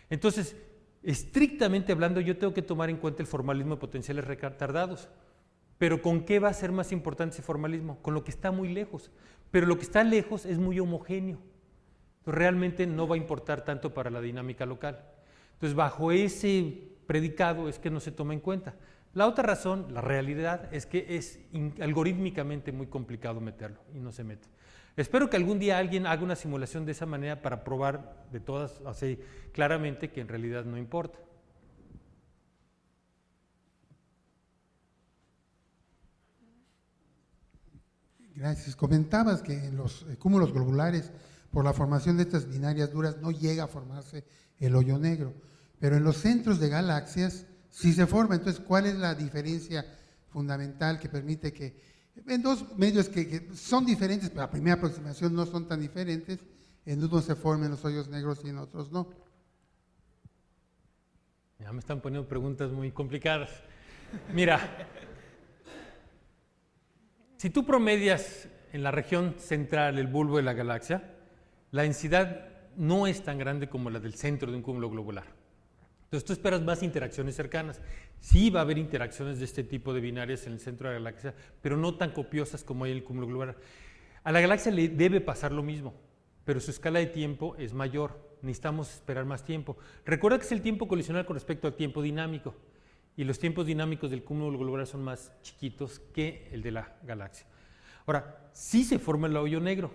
Entonces, estrictamente hablando, yo tengo que tomar en cuenta el formalismo de potenciales retardados. Pero ¿con qué va a ser más importante ese formalismo? Con lo que está muy lejos. Pero lo que está lejos es muy homogéneo. Entonces, realmente no va a importar tanto para la dinámica local. Entonces, bajo ese predicado es que no se toma en cuenta. La otra razón, la realidad, es que es algorítmicamente muy complicado meterlo y no se mete. Espero que algún día alguien haga una simulación de esa manera para probar de todas, así claramente, que en realidad no importa. Gracias. Comentabas que en los cúmulos globulares, por la formación de estas binarias duras, no llega a formarse el hoyo negro, pero en los centros de galaxias sí se forma. Entonces, ¿cuál es la diferencia fundamental que permite que, en dos medios que son diferentes, pero a primera aproximación no son tan diferentes, en unos se formen los hoyos negros y en otros no? Ya me están poniendo preguntas muy complicadas. Mira, si tú promedias en la región central el bulbo de la galaxia, la densidad no es tan grande como la del centro de un cúmulo globular. Entonces tú esperas más interacciones cercanas. Sí va a haber interacciones de este tipo de binarias en el centro de la galaxia, pero no tan copiosas como hay en el cúmulo globular. A la galaxia le debe pasar lo mismo, pero su escala de tiempo es mayor. Necesitamos esperar más tiempo. Recuerda que es el tiempo colisional con respecto al tiempo dinámico, y los tiempos dinámicos del cúmulo globular son más chiquitos que el de la galaxia. Ahora, sí se forma el hoyo negro,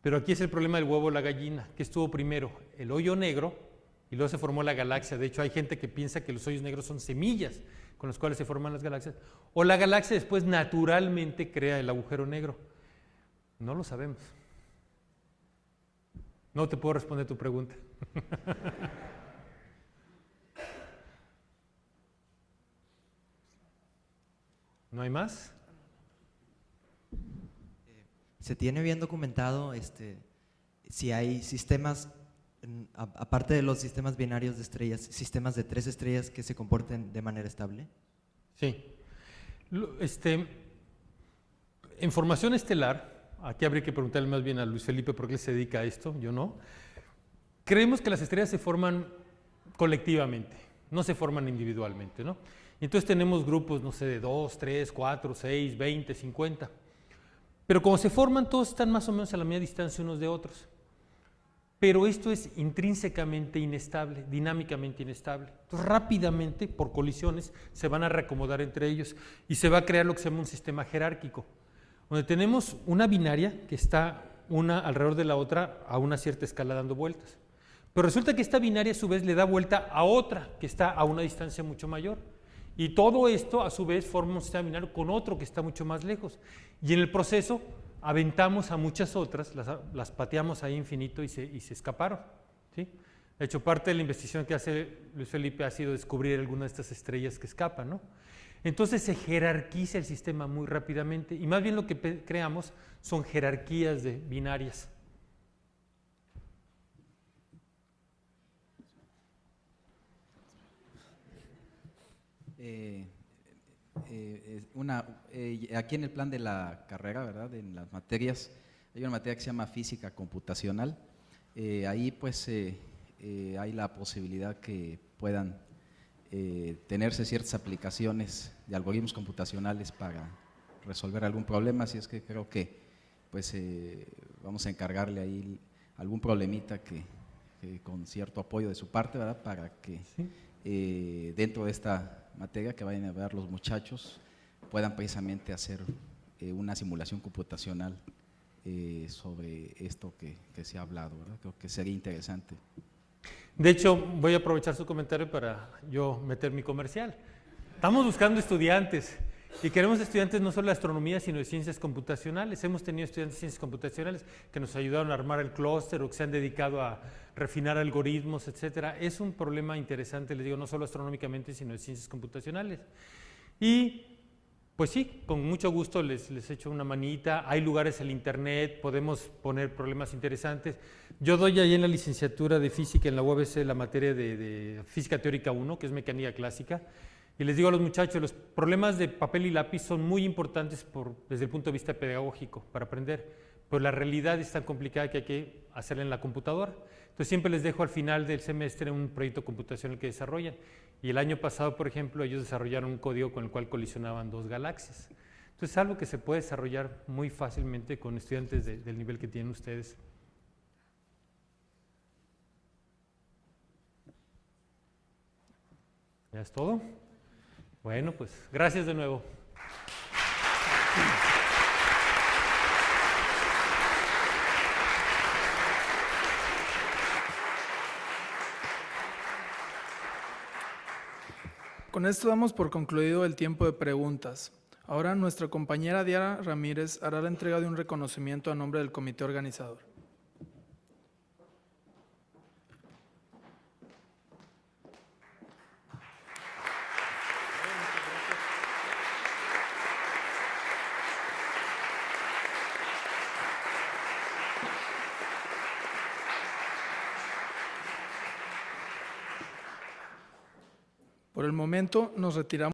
pero aquí es el problema del huevo o la gallina. ¿Qué estuvo primero? El hoyo negro, y luego se formó la galaxia. De hecho, hay gente que piensa que los hoyos negros son semillas con las cuales se forman las galaxias, o la galaxia después naturalmente crea el agujero negro. No lo sabemos. No te puedo responder tu pregunta. ¿No hay más? ¿Se tiene bien documentado si hay sistemas, aparte de los sistemas binarios de estrellas, sistemas de 3 estrellas que se comporten de manera estable? Sí. En formación estelar, aquí habría que preguntarle más bien a Luis Felipe por qué se dedica a esto, yo no. Creemos que las estrellas se forman colectivamente, no se forman individualmente, ¿no? Entonces tenemos grupos, no sé, de 2, 3, 4, 6, 20, 50. Pero como se forman, todos están más o menos a la misma distancia unos de otros. Pero esto es intrínsecamente inestable, dinámicamente inestable. Entonces rápidamente, por colisiones, se van a reacomodar entre ellos y se va a crear lo que se llama un sistema jerárquico, donde tenemos una binaria que está una alrededor de la otra a una cierta escala dando vueltas. Pero resulta que esta binaria a su vez le da vuelta a otra que está a una distancia mucho mayor. Y todo esto a su vez forma un sistema binario con otro que está mucho más lejos. Y en el proceso aventamos a muchas otras, las pateamos ahí infinito y se escaparon, ¿sí? De hecho, parte de la investigación que hace Luis Felipe ha sido descubrir algunas de estas estrellas que escapan, ¿no? Entonces se jerarquiza el sistema muy rápidamente y más bien lo que creamos son jerarquías de binarias. Aquí en el plan de la carrera, ¿verdad? En las materias, hay una materia que se llama física computacional. Ahí pues hay la posibilidad que puedan tenerse ciertas aplicaciones de algoritmos computacionales para resolver algún problema, así es que creo que pues vamos a encargarle ahí algún problemita que con cierto apoyo de su parte, ¿verdad? Para que dentro de esta materia que vayan a ver los muchachos puedan precisamente hacer una simulación computacional sobre esto que se ha hablado, ¿verdad? Creo que sería interesante. De hecho, voy a aprovechar su comentario para yo meter mi comercial. Estamos buscando estudiantes y queremos estudiantes no solo de astronomía, sino de ciencias computacionales. Hemos tenido estudiantes de ciencias computacionales que nos ayudaron a armar el clúster o que se han dedicado a refinar algoritmos, etcétera. Es un problema interesante, les digo, no solo astronómicamente, sino de ciencias computacionales. Y pues sí, con mucho gusto les echo una manita. Hay lugares en el internet, podemos poner problemas interesantes. Yo doy ahí en la licenciatura de física en la UABC la materia de física teórica 1, que es mecánica clásica. Y les digo a los muchachos, los problemas de papel y lápiz son muy importantes desde el punto de vista pedagógico para aprender, pero la realidad es tan complicada que hay que hacerla en la computadora. Entonces siempre les dejo al final del semestre un proyecto computacional que desarrollan. Y el año pasado, por ejemplo, ellos desarrollaron un código con el cual colisionaban dos galaxias. Entonces es algo que se puede desarrollar muy fácilmente con estudiantes del nivel que tienen ustedes. ¿Ya es todo? Bueno, pues gracias de nuevo. Con esto damos por concluido el tiempo de preguntas. Ahora nuestra compañera Diana Ramírez hará la entrega de un reconocimiento a nombre del comité organizador. Por el momento nos retiramos.